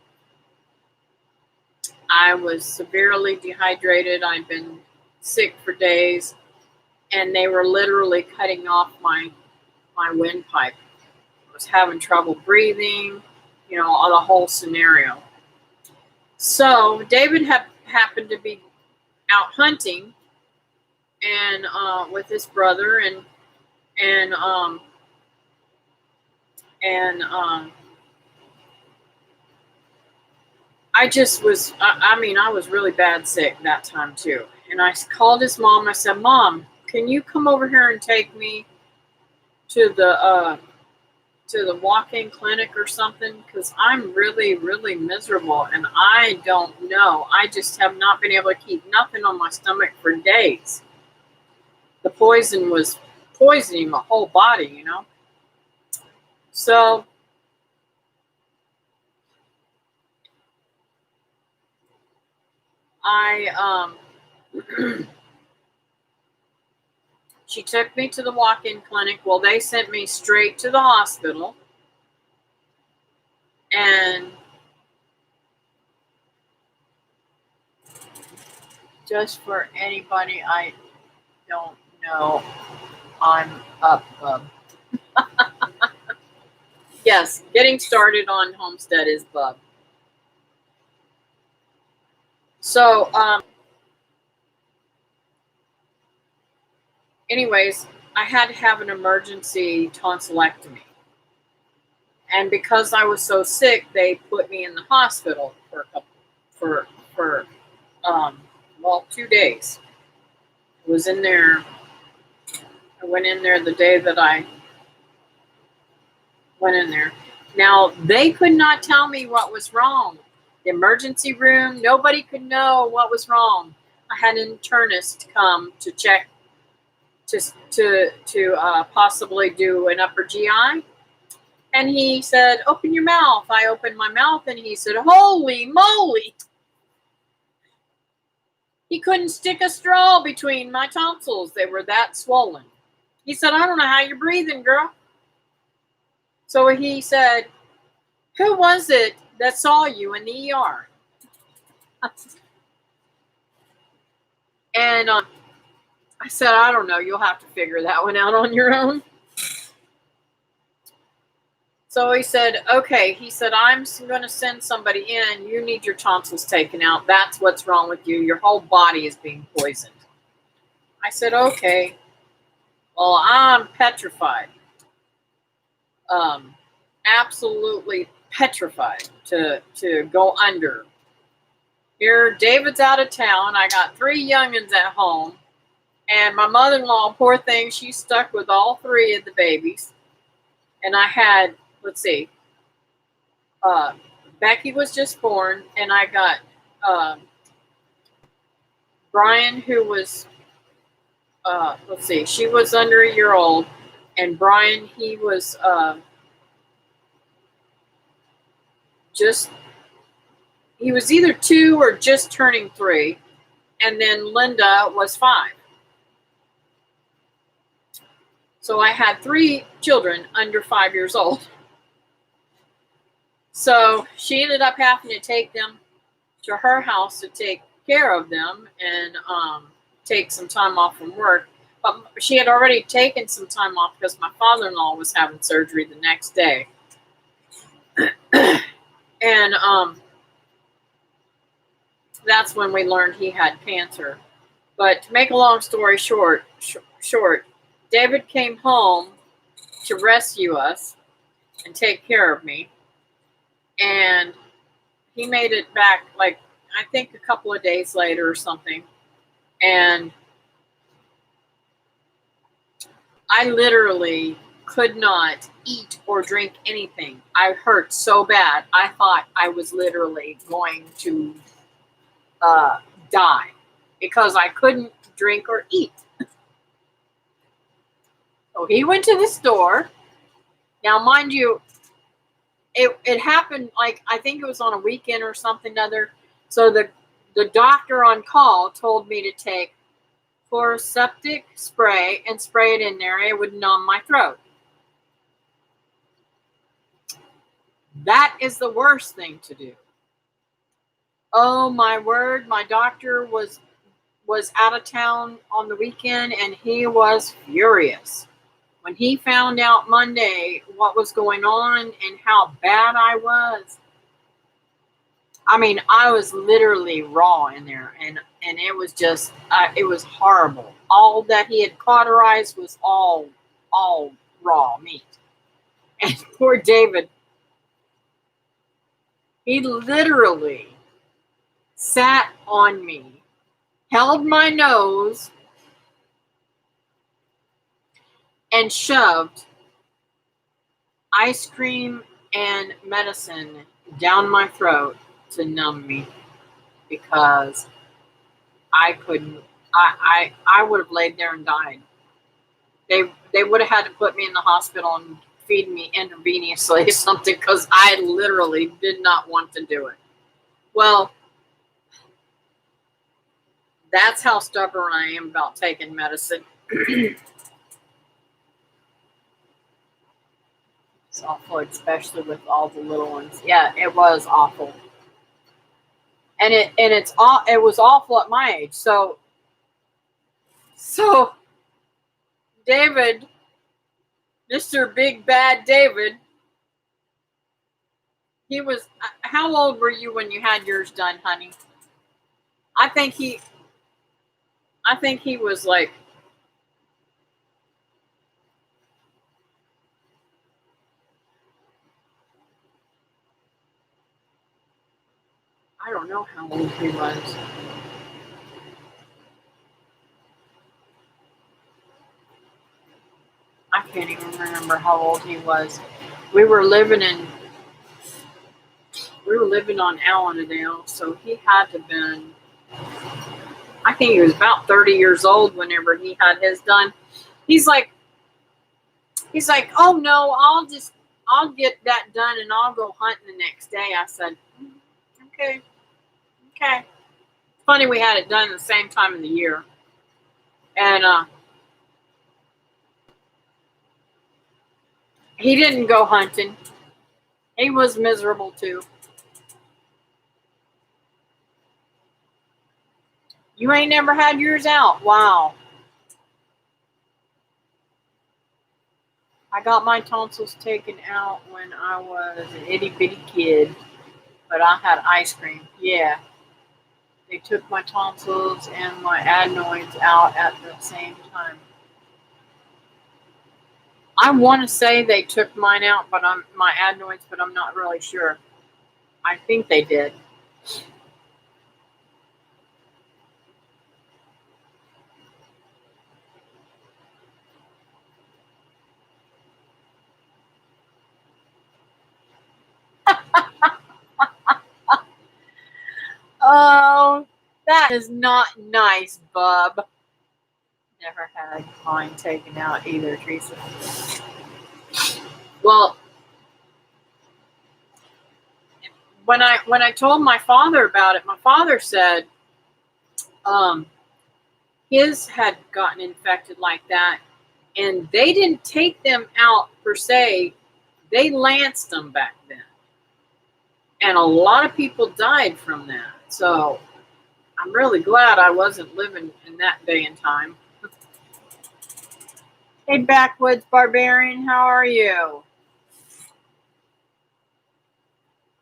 I was severely dehydrated. I'd been sick for days, and they were literally cutting off my windpipe. I was having trouble breathing, on the whole scenario. So David happened to be out hunting and with his brother and I just was, I was really bad sick that time too. And I called his mom. I said, Mom, can you come over here and take me to the walk-in clinic or something? Because I'm really, really miserable and I don't know. I just have not been able to keep nothing on my stomach for days. The poison was poisoning my whole body, So she took me to the walk-in clinic. Well, they sent me straight to the hospital. And just for anybody I don't know, I'm up. Yes, getting started on Homestead is bub. So, anyways, I had to have an emergency tonsillectomy. And because I was so sick, they put me in the hospital for 2 days. I was in there. I went in there the day that I went in there. Now, they could not tell me what was wrong. The emergency room, nobody could know what was wrong. I had an internist come to check to possibly do an upper GI. And he said, open your mouth. I opened my mouth and he said, holy moly. He couldn't stick a straw between my tonsils. They were that swollen. He said, I don't know how you're breathing, girl. So he said, who was it that saw you in the ER? And I said, I don't know. You'll have to figure that one out on your own. So he said, okay. He said, I'm going to send somebody in. You need your tonsils taken out. That's what's wrong with you. Your whole body is being poisoned. I said, okay. Well, I'm petrified. Absolutely petrified to go under. Here, David's out of town. I got 3 youngins at home. And my mother-in-law, poor thing, she's stuck with all 3 of the babies. And I had, let's see, Becky was just born, and I got Brian, who was, let's see, she was under a year old, and Brian, he was he was either 2 or just turning 3, and then Linda was 5. So I had 3 children under 5 years old. So she ended up having to take them to her house to take care of them and take some time off from work. But she had already taken some time off because my father-in-law was having surgery the next day. And that's when we learned he had cancer. But to make a long story short, David came home to rescue us and take care of me. And he made it back, like, I think a couple of days later or something. And I literally could not eat or drink anything. I hurt so bad. I thought I was literally going to die because I couldn't drink or eat. So he went to the store. Now, mind you, it happened, like, I think it was on a weekend or something other. So the doctor on call told me to take chloroseptic spray and spray it in there. It would numb my throat. That is the worst thing to do. Oh my word, my doctor was out of town on the weekend and he was furious. When he found out Monday what was going on and how bad I was, I mean, I was literally raw in there, and it was just, it was horrible. All that he had cauterized was all raw meat. And poor David, he literally sat on me, held my nose, and shoved ice cream and medicine down my throat to numb me because I couldn't. I would have laid there and died. They would have had to put me in the hospital and feed me intravenously or something because I literally did not want to do it. Well, that's how stubborn I am about taking medicine. It's awful, especially with all the little ones. Yeah, it was awful. And it was awful at my age. So David, Mr. Big Bad David, he was, how old were you when you had yours done, honey? I think he was like, I don't know how old he was. I can't even remember how old he was. We were living on Allendale, so he had to have been, I think he was about 30 years old whenever he had his done. He's like, oh no, I'll get that done and I'll go hunting the next day. I said, okay. Funny we had it done at the same time of the year. And he didn't go hunting. He was miserable too. You ain't never had yours out. Wow. I got my tonsils taken out when I was an itty bitty kid, but I had ice cream. Yeah. They took my tonsils and my adenoids out at the same time. I want to say they took mine out, but my adenoids, but I'm not really sure. I think they did. Oh, that is not nice, bub. Never had mine taken out either, Teresa. Well, when I told my father about it, my father said his had gotten infected like that, and they didn't take them out per se. They lanced them back then, and a lot of people died from that. So I'm really glad I wasn't living in that day and time. Hey, Backwoods Barbarian, how are you?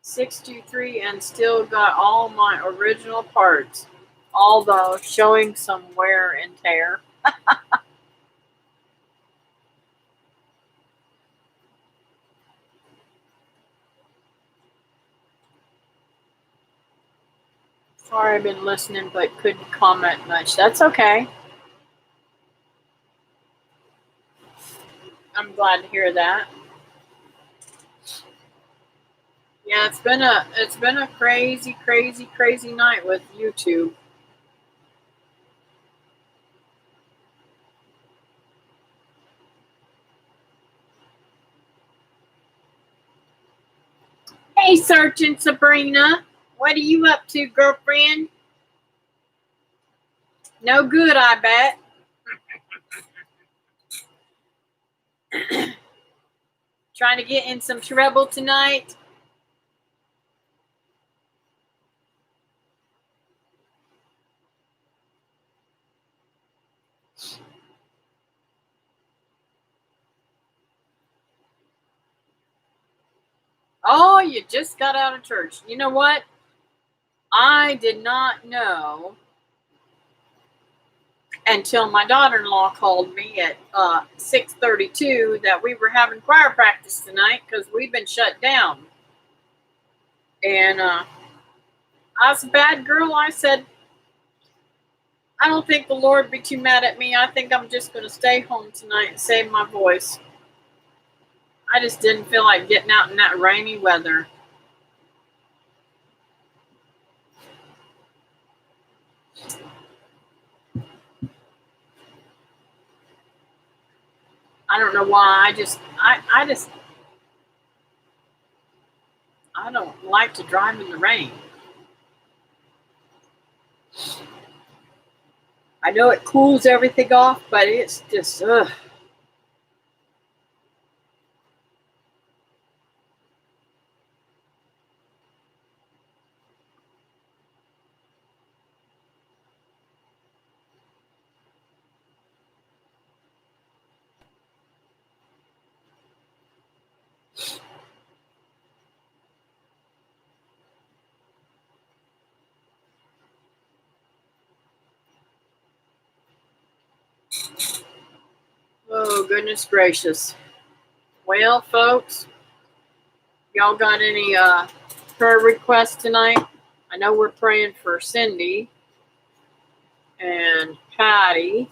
623 and still got all my original parts, although showing some wear and tear. Sorry, I've been listening but couldn't comment much. That's okay. I'm glad to hear that. Yeah, it's been a crazy night with YouTube. Hey, Sergeant Sabrina, what are you up to, girlfriend? No good, I bet. Trying to get in some trouble tonight. Oh, you just got out of church. You know what? I did not know until my daughter-in-law called me at 6:32 that we were having choir practice tonight because we've been shut down. And I was a bad girl. I said, I don't think the Lord would be too mad at me. I think I'm just going to stay home tonight and save my voice. I just didn't feel like getting out in that rainy weather. I don't know why. I don't like to drive in the rain. I know it cools everything off, but it's just, ugh. Oh, goodness gracious. Well, folks, y'all got any prayer requests tonight? I know we're praying for Cindy and Patty.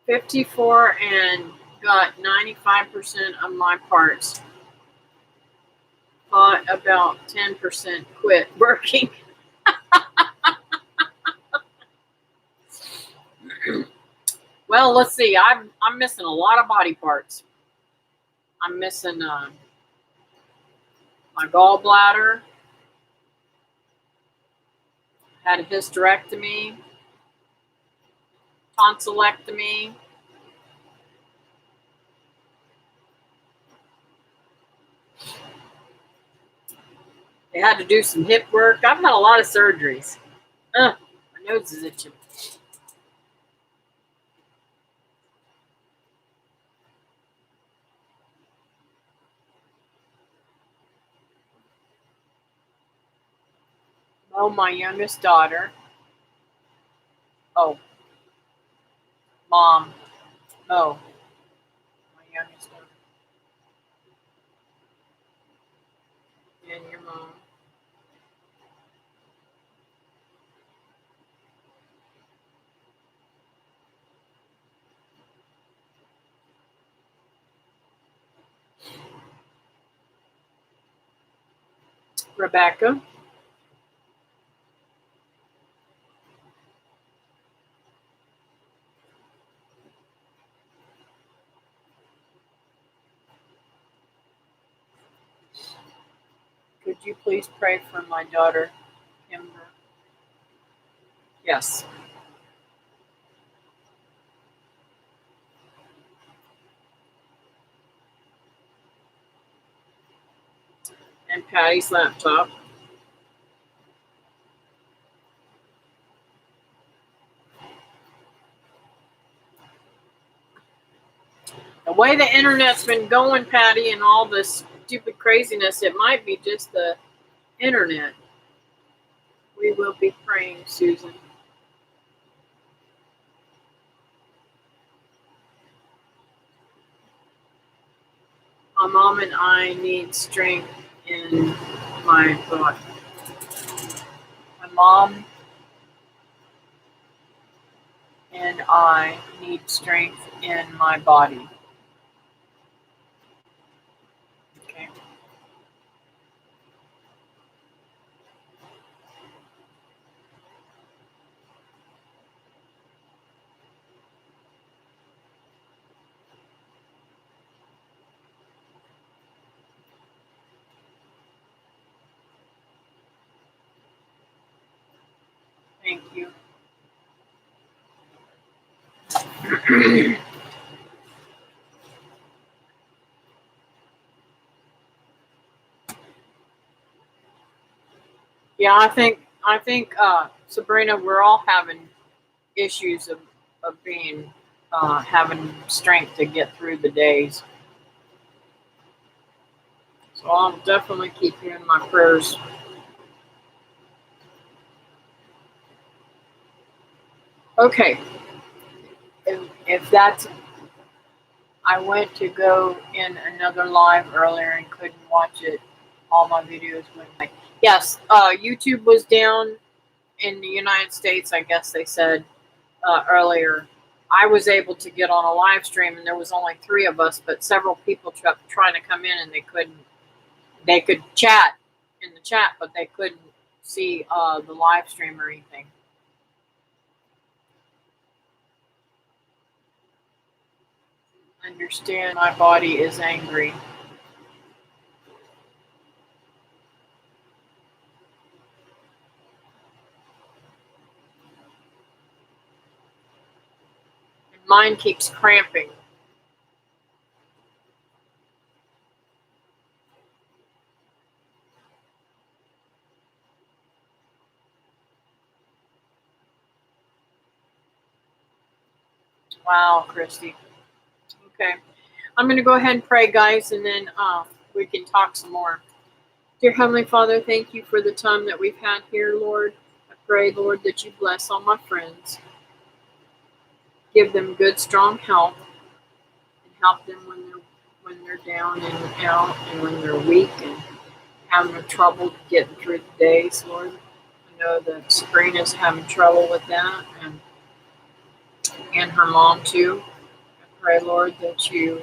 $54 and got 95% of my parts. But about 10% quit working. Well, let's see. I'm missing a lot of body parts. I'm missing my gallbladder. Had a hysterectomy, tonsillectomy. They had to do some hip work. I've had a lot of surgeries. My nose is itching. Oh, my youngest daughter. Oh, mom. Oh, my youngest daughter. And your mom. Rebecca. Could you please pray for my daughter, Kimber? Yes. And Patty's laptop. The way the internet's been going, Patty, and all this stupid craziness, it might be just the internet. We will be praying, Susan. My mom and I need strength in my body. My mom and I need strength in my body. Okay. Thank you. Yeah, I think Sabrina, we're all having issues of being having strength to get through the days. So I'll definitely keep you in my prayers. Okay, if that's, I went to go in another live earlier and couldn't watch it. All my videos went away. Yes, YouTube was down in the United States. I guess they said earlier. I was able to get on a live stream, and there was only three of us, but several people kept trying to come in, and they couldn't. They could chat in the chat, but they couldn't see the live stream or anything. Understand, my body is angry. And mine keeps cramping. Wow, Christy. Okay. I'm going to go ahead and pray, guys, and then we can talk some more. Dear Heavenly Father, thank you for the time that we've had here, Lord. I pray, Lord, that you bless all my friends. Give them good, strong health, and help them when they're down and out, and when they're weak and having trouble getting through the days, Lord. I know that Sabrina's having trouble with that, and her mom too. I pray, Lord, that you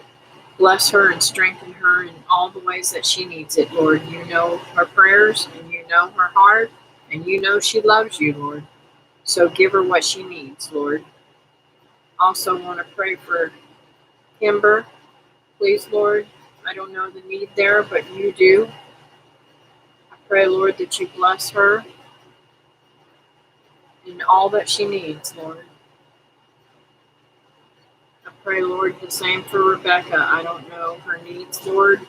bless her and strengthen her in all the ways that she needs it, Lord. You know her prayers, and you know her heart, and you know she loves you, Lord. So give her what she needs, Lord. Also want to pray for Kimber. Please, Lord. I don't know the need there, but you do. I pray, Lord, that you bless her in all that she needs, Lord. I pray, Lord, the same for Rebecca. I don't know her needs, Lord,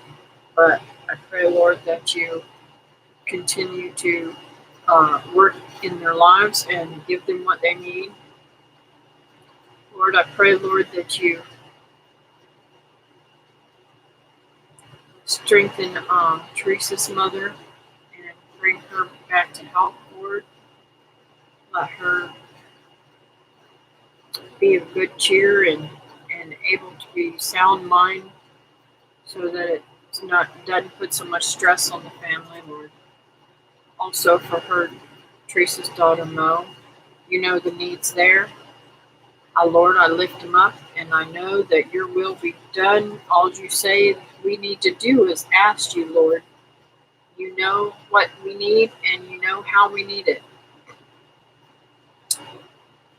but I pray, Lord, that you continue to work in their lives and give them what they need. Lord, I pray, Lord, that you strengthen Teresa's mother and bring her back to health, Lord. Let her be of good cheer and able to be sound mind so that it's not doesn't put so much stress on the family, Lord. Also for her, Teresa's daughter Mo, you know the needs there. Lord, I lift them up, and I know that your will be done. All you say we need to do is ask you, Lord. You know what we need, and you know how we need it.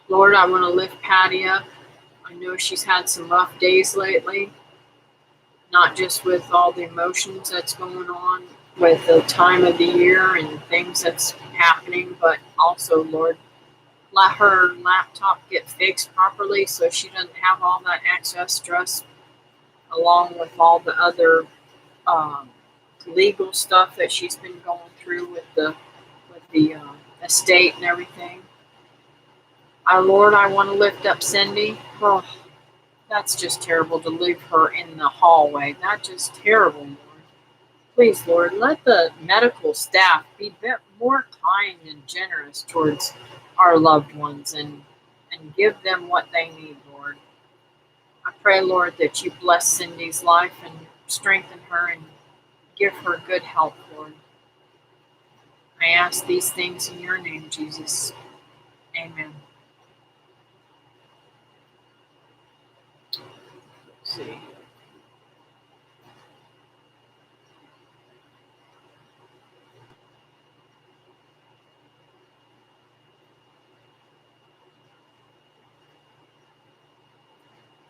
Lord, I want to lift Patty up. I know she's had some rough days lately, not just with all the emotions that's going on with the time of the year and things that's happening, but also, Lord, let her laptop get fixed properly so she doesn't have all that excess stress along with all the other um, legal stuff that she's been going through with the estate and everything. Lord, I want to lift up Cindy. Oh, that's just terrible to leave her in the hallway. That's just terrible, Lord. Please, Lord, let the medical staff be a bit more kind and generous towards our loved ones and give them what they need, Lord. I pray, Lord, that you bless Cindy's life and strengthen her and give her good health, Lord. I ask these things in your name, Jesus. Amen. Let's see.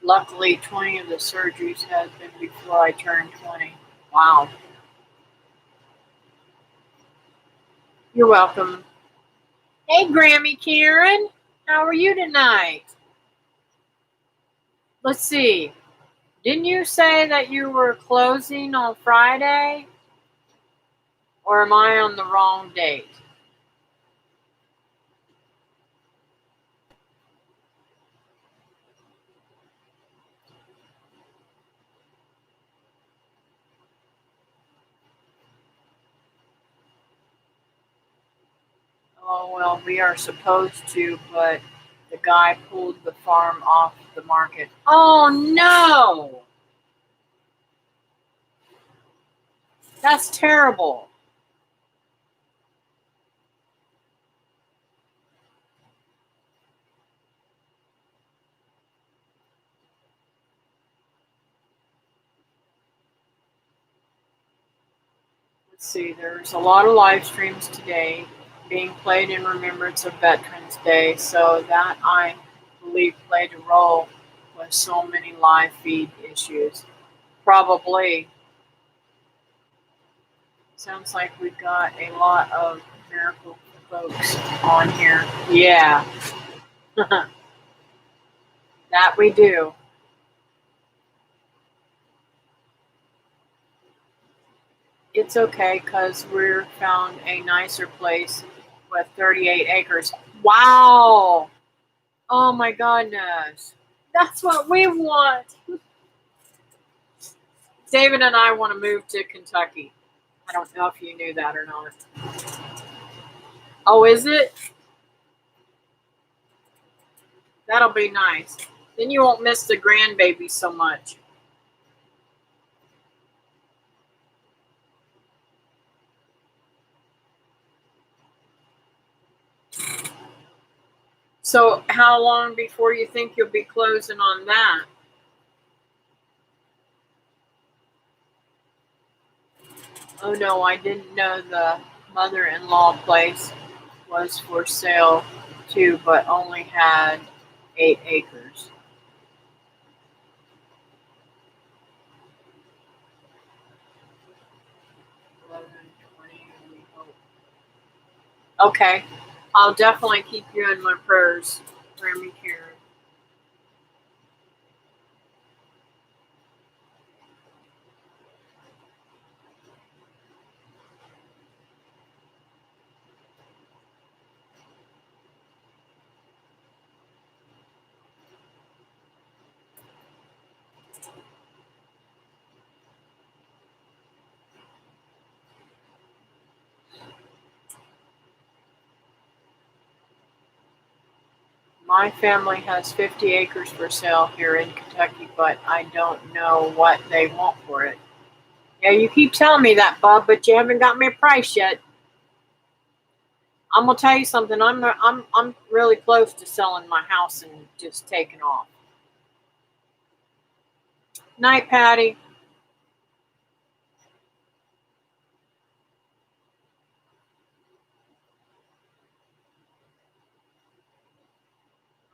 Luckily, 20 of the surgeries had been before I turned 20. Wow. You're welcome. Hey, Grammy Karen. How are you tonight? Let's see. Didn't you say that you were closing on Friday? Or am I on the wrong date? Oh, well, we are supposed to, but the guy pulled the farm off the market. Oh, no! That's terrible. Let's see, there's a lot of live streams today being played in remembrance of Veterans Day, so that I believe played a role with so many live feed issues. Probably. Sounds like we've got a lot of miracle folks on here. Yeah, that we do. It's okay because we're found a nicer place with 38 acres. Wow! Oh my goodness. That's what we want. David and I want to move to Kentucky. I don't know if you knew that or not. Oh, is it? That'll be nice. Then you won't miss the grandbaby so much. So, how long before you think you'll be closing on that? Oh no, I didn't know the mother-in-law place was for sale too, but only had 8 acres. 11, 20, we hope. Okay, I'll definitely keep you in my prayers, Grammy Karen. My family has 50 acres for sale here in Kentucky, but I don't know what they want for it. Yeah, you keep telling me that, Bob, but you haven't got me a price yet. I'm gonna tell you something. I'm really close to selling my house and just taking off. Night, Patty.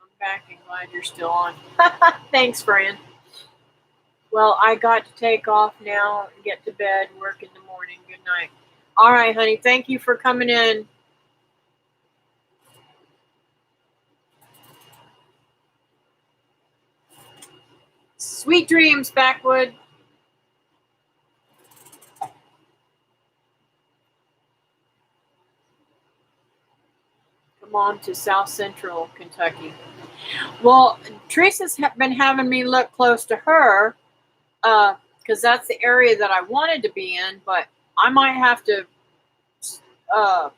I'm back and glad you're still on. Thanks, Fran. Well, I got to take off now and get to bed, work in the morning. Good night. All right, honey. Thank you for coming in. Sweet dreams, Backwood. Come on to South Central Kentucky. Well, Teresa's been having me look close to her because that's the area that I wanted to be in, but I might have to uh,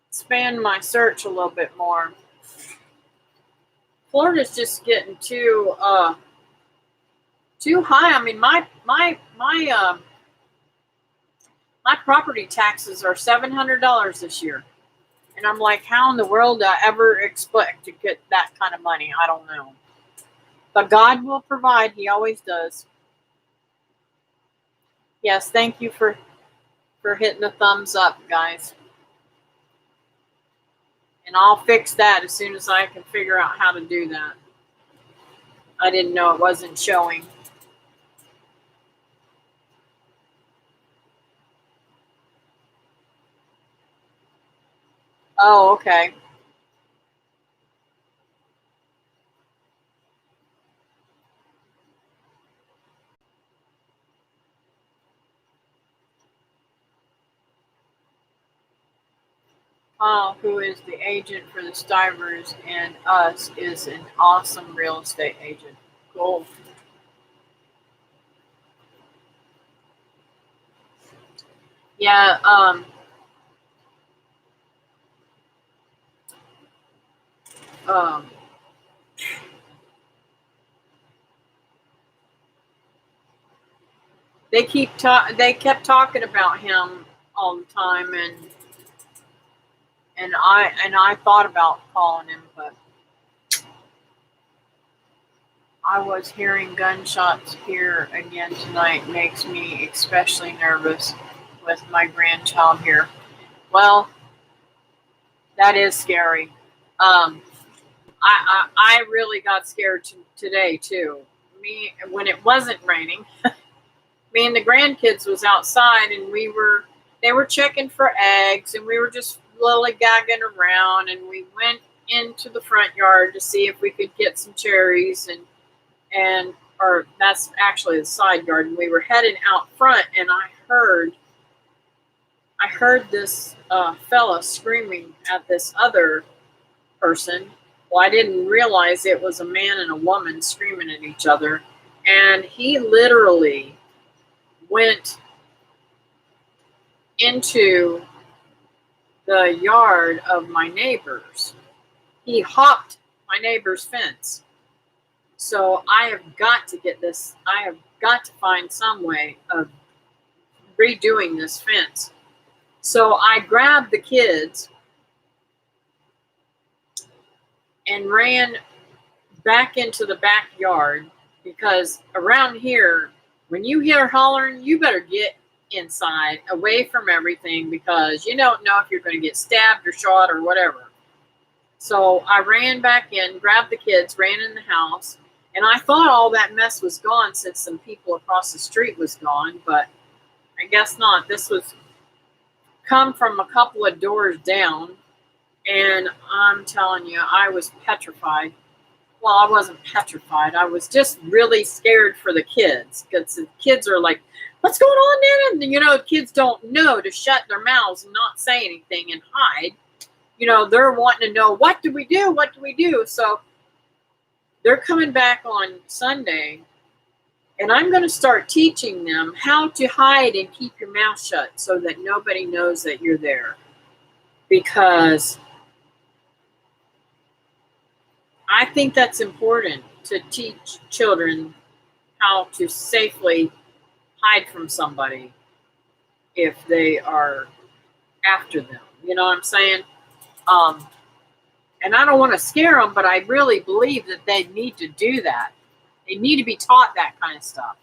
expand my search a little bit more. Florida's just getting too high. I mean, my property taxes are $700 this year, and I'm like, how in the world do I ever expect to get that kind of money? I don't know, but God will provide. He always does. Yes, thank you for hitting the thumbs up, guys. And I'll fix that as soon as I can figure out how to do that. I didn't know it wasn't showing. Oh, okay. Paul, who is the agent for the Stivers and us, is an awesome real estate agent. Cool. Yeah, they kept talking about him all the time, and I thought about calling him, but I was hearing gunshots here again tonight. Makes me especially nervous with my grandchild here. Well, that is scary. I really got scared today too. Me, when it wasn't raining, me and the grandkids was outside, and they were checking for eggs, and we were just lollygagging around, and we went into the front yard to see if we could get some cherries, or that's actually the side yard, and we were heading out front, and I heard this fella screaming at this other person. Well, I didn't realize it was a man and a woman screaming at each other, and he literally went into the yard of my neighbors. He hopped my neighbor's fence. So I have got to get this. I have got to find some way of redoing this fence. So I grabbed the kids and ran back into the backyard, because around here, when you hear hollering, you better get inside, away from everything, because you don't know if you're going to get stabbed or shot or whatever. So I ran back in, grabbed the kids, ran in the house, and I thought all that mess was gone since some people across the street was gone, but I guess not. This was come from a couple of doors down, and I'm telling you, I was petrified. Well, I wasn't petrified. I was just really scared for the kids, because the kids are like, "What's going on, Nana?" And kids don't know to shut their mouths and not say anything and hide. They're wanting to know, what do we do? What do we do? So they're coming back on Sunday, and I'm going to start teaching them how to hide and keep your mouth shut so that nobody knows that you're there. Because I think that's important, to teach children how to safely hide from somebody if they are after them. You know what I'm saying? And I don't want to scare them, but I really believe that they need to do that. They need to be taught that kind of stuff.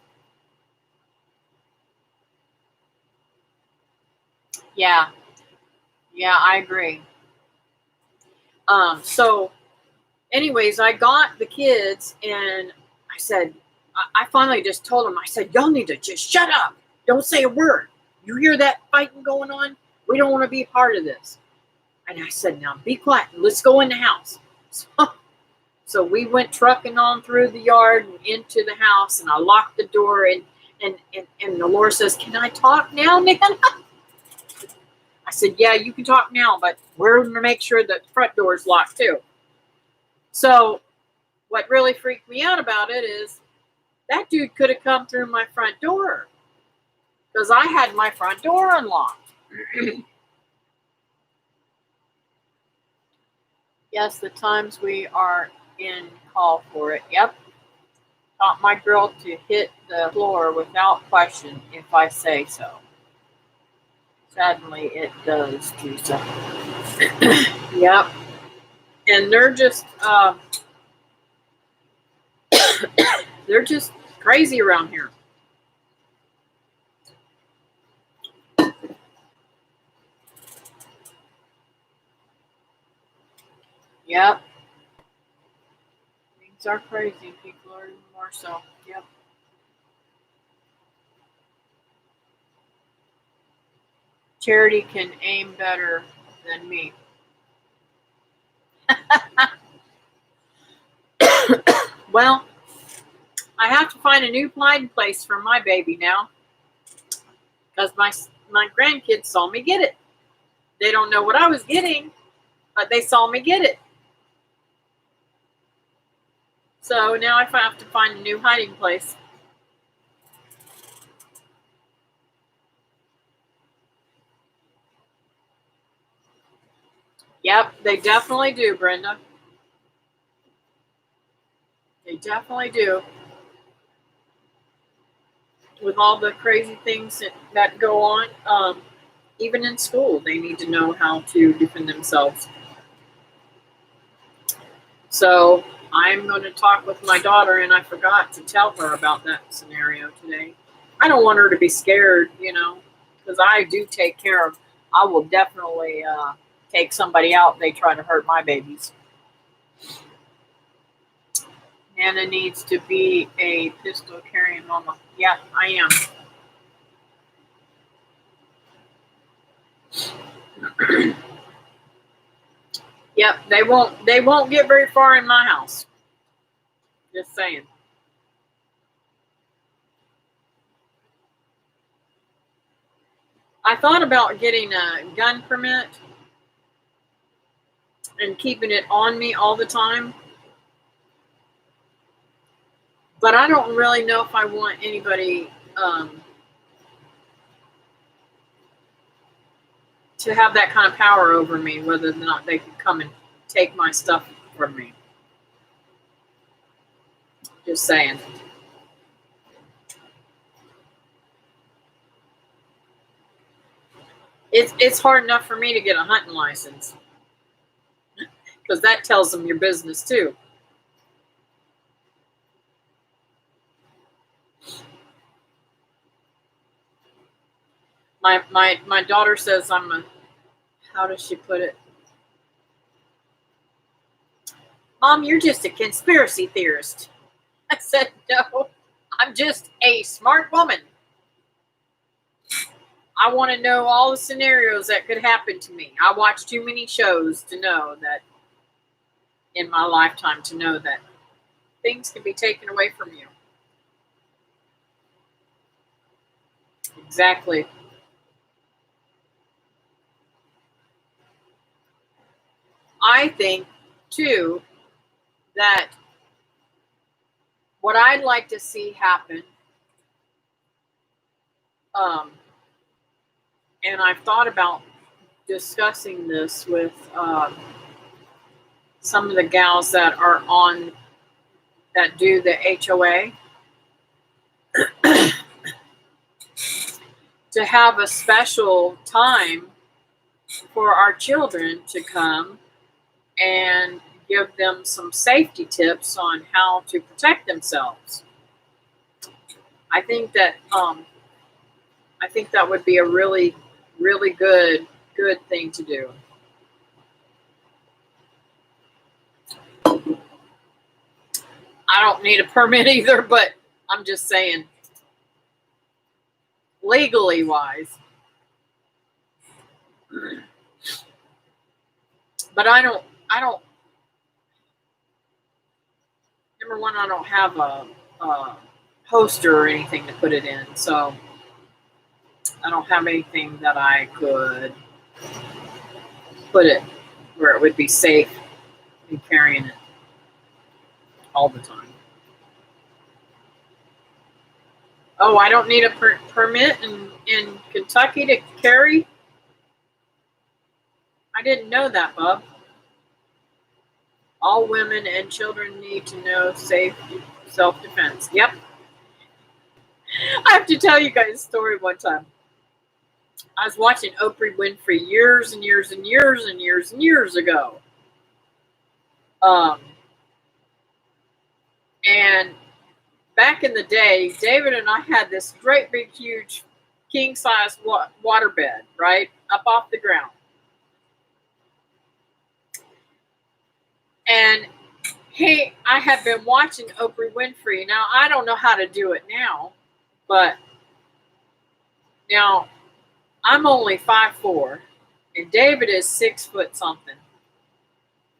Yeah, I agree. So anyways, I got the kids, and I said, I finally just told them, I said, y'all need to just shut up. Don't say a word. You hear that fighting going on? We don't want to be a part of this. And I said, now be quiet. Let's go in the house. So we went trucking on through the yard and into the house, and I locked the door, and the Lord says, can I talk now, Nana? I said, yeah, you can talk now, but we're going to make sure that the front door is locked too. So what really freaked me out about it is that dude could have come through my front door, because I had my front door unlocked. Yes, the times we are in call for it. Yep. Taught my girl to hit the floor without question if I say so. Sadly, it does, Teresa. Yep. And they're just crazy around here. Yep. Things are crazy. People are more so. Yep. Charity can aim better than me. Well, I have to find a new hiding place for my baby now, because my grandkids saw me get it. They don't know what I was getting, but they saw me get it. So now I have to find a new hiding place. Yep, they definitely do, Brenda. They definitely do. With all the crazy things that go on, even in school, they need to know how to defend themselves. So I'm going to talk with my daughter, and I forgot to tell her about that scenario today. I don't want her to be scared, because I do take care of. I will definitely take somebody out if they try to hurt my babies. Nana needs to be a pistol carrying mama. Yeah, I am. Yep, they won't get very far in my house. Just saying. I thought about getting a gun permit and keeping it on me all the time. But I don't really know if I want anybody to have that kind of power over me, whether or not they can come and take my stuff from me. Just saying. It's hard enough for me to get a hunting license, because that tells them your business too. My daughter says I'm a, how does she put it? Mom, you're just a conspiracy theorist. I said, no, I'm just a smart woman. I want to know all the scenarios that could happen to me. I watch too many shows to know that, in my lifetime, to know that things can be taken away from you. Exactly. I think, too, that what I'd like to see happen, and I've thought about discussing this with some of the gals that are on, that do the HOA, to have a special time for our children to come and give them some safety tips on how to protect themselves. I think that would be a really, really good thing to do. I don't need a permit either, but I'm just saying, legally wise. But I don't. Number one, I don't have a poster or anything to put it in, so I don't have anything that I could put it where it would be safe in carrying it all the time. Oh, I don't need a permit in Kentucky to carry? I didn't know that, Bub. All women and children need to know safe self-defense. Yep. I have to tell you guys a story one time. I was watching Oprah Winfrey years and years and years and years and years ago. And back in the day, David and I had this great big huge king-size water bed, right, up off the ground. And I have been watching Oprah Winfrey. Now, I don't know how to do it now, but now I'm only 5'4", and David is 6 foot something.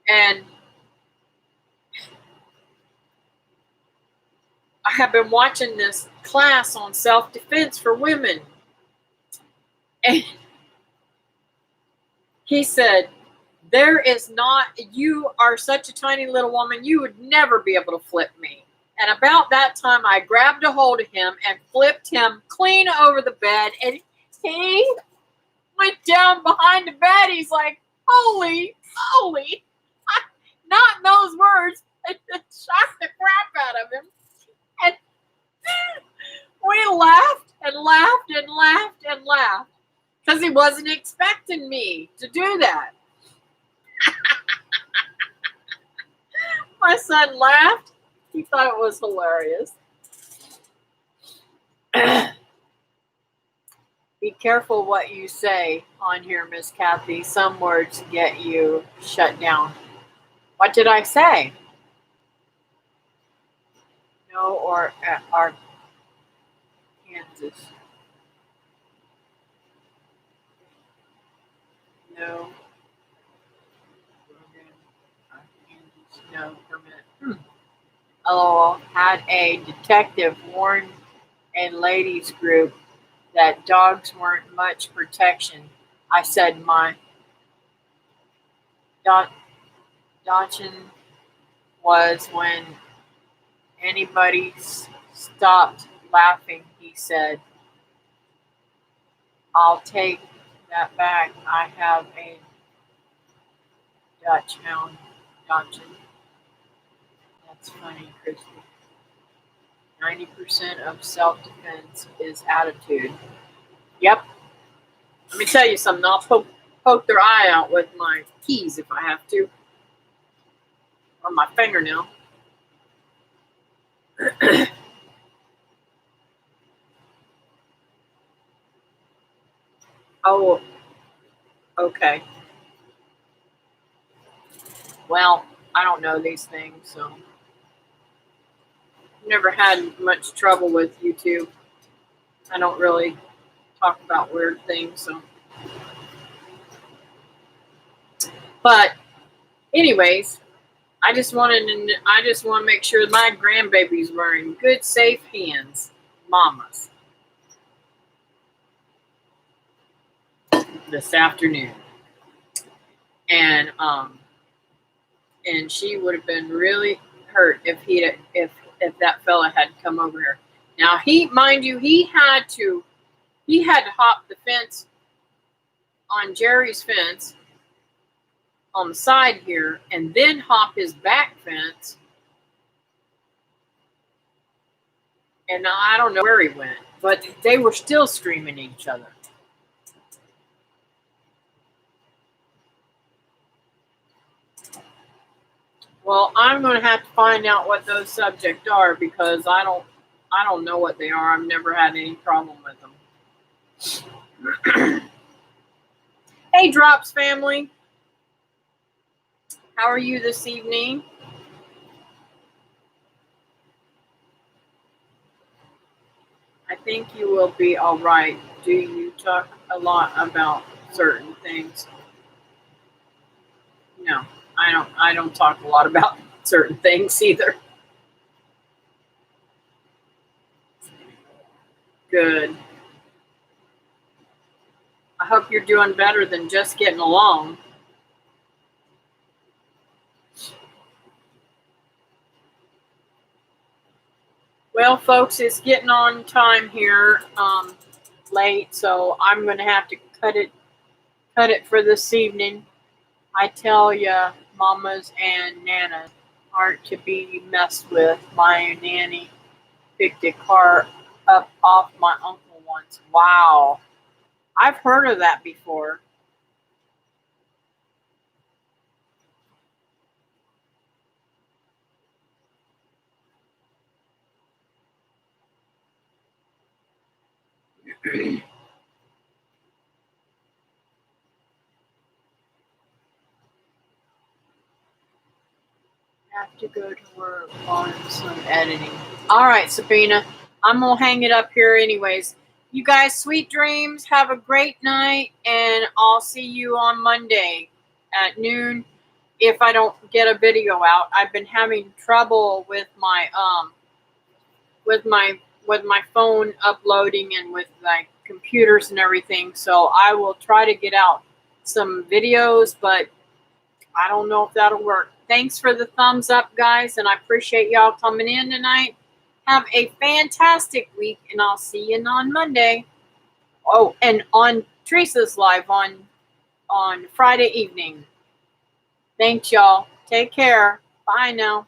And I have been watching this class on self-defense for women. And he said, you are such a tiny little woman, you would never be able to flip me. And about that time, I grabbed a hold of him and flipped him clean over the bed. And he went down behind the bed. He's like, holy, not in those words. It shocked the crap out of him. And we laughed and laughed and laughed and laughed because he wasn't expecting me to do that. My son laughed. He thought it was hilarious. Be careful what you say on here, Miss Kathy. Some words get you shut down. What did I say? No, or Kansas. No. No permit. LOL. Had a detective warn a ladies group that dogs weren't much protection. I said my dachshund was when anybody stopped laughing. He said, I'll take that back. I have a Dachshund. That's funny, Christy. 90% of self-defense is attitude. Yep. Let me tell you something. I'll poke their eye out with my keys if I have to. Or my fingernail. Oh, okay. Well, I don't know these things, so never had much trouble with YouTube. I don't really talk about weird things, so. But, anyways, I just want to make sure my grandbaby's wearing good, safe hands, mamas, this afternoon, and she would have been really hurt if that fella had come over here. Now mind you, he had to hop the fence on Jerry's fence on the side here, and then hop his back fence. And I don't know where he went, but they were still screaming at each other. Well, I'm going to have to find out what those subjects are because I don't know what they are. I've never had any problem with them. Hey, Drops family. How are you this evening? I think you will be all right. Do you talk a lot about certain things? No, I don't talk a lot about certain things either. Good. I hope you're doing better than just getting along. Well, folks, it's getting on time here, late, so I'm going to have to cut it for this evening. I tell ya, mamas and nanas aren't to be messed with. My nanny picked a car up off my uncle once. Wow. I've heard of that before. Have to go to work on some editing. All right, Sabina. I'm going to hang it up here anyways. You guys, sweet dreams. Have a great night, and I'll see you on Monday at noon if I don't get a video out. I've been having trouble with my phone uploading and with my computers and everything, so I will try to get out some videos, but I don't know if that'll work. Thanks for the thumbs up, guys, and I appreciate y'all coming in tonight. Have a fantastic week, and I'll see you on Monday. Oh, and on Teresa's live on Friday evening. Thanks, y'all. Take care. Bye now.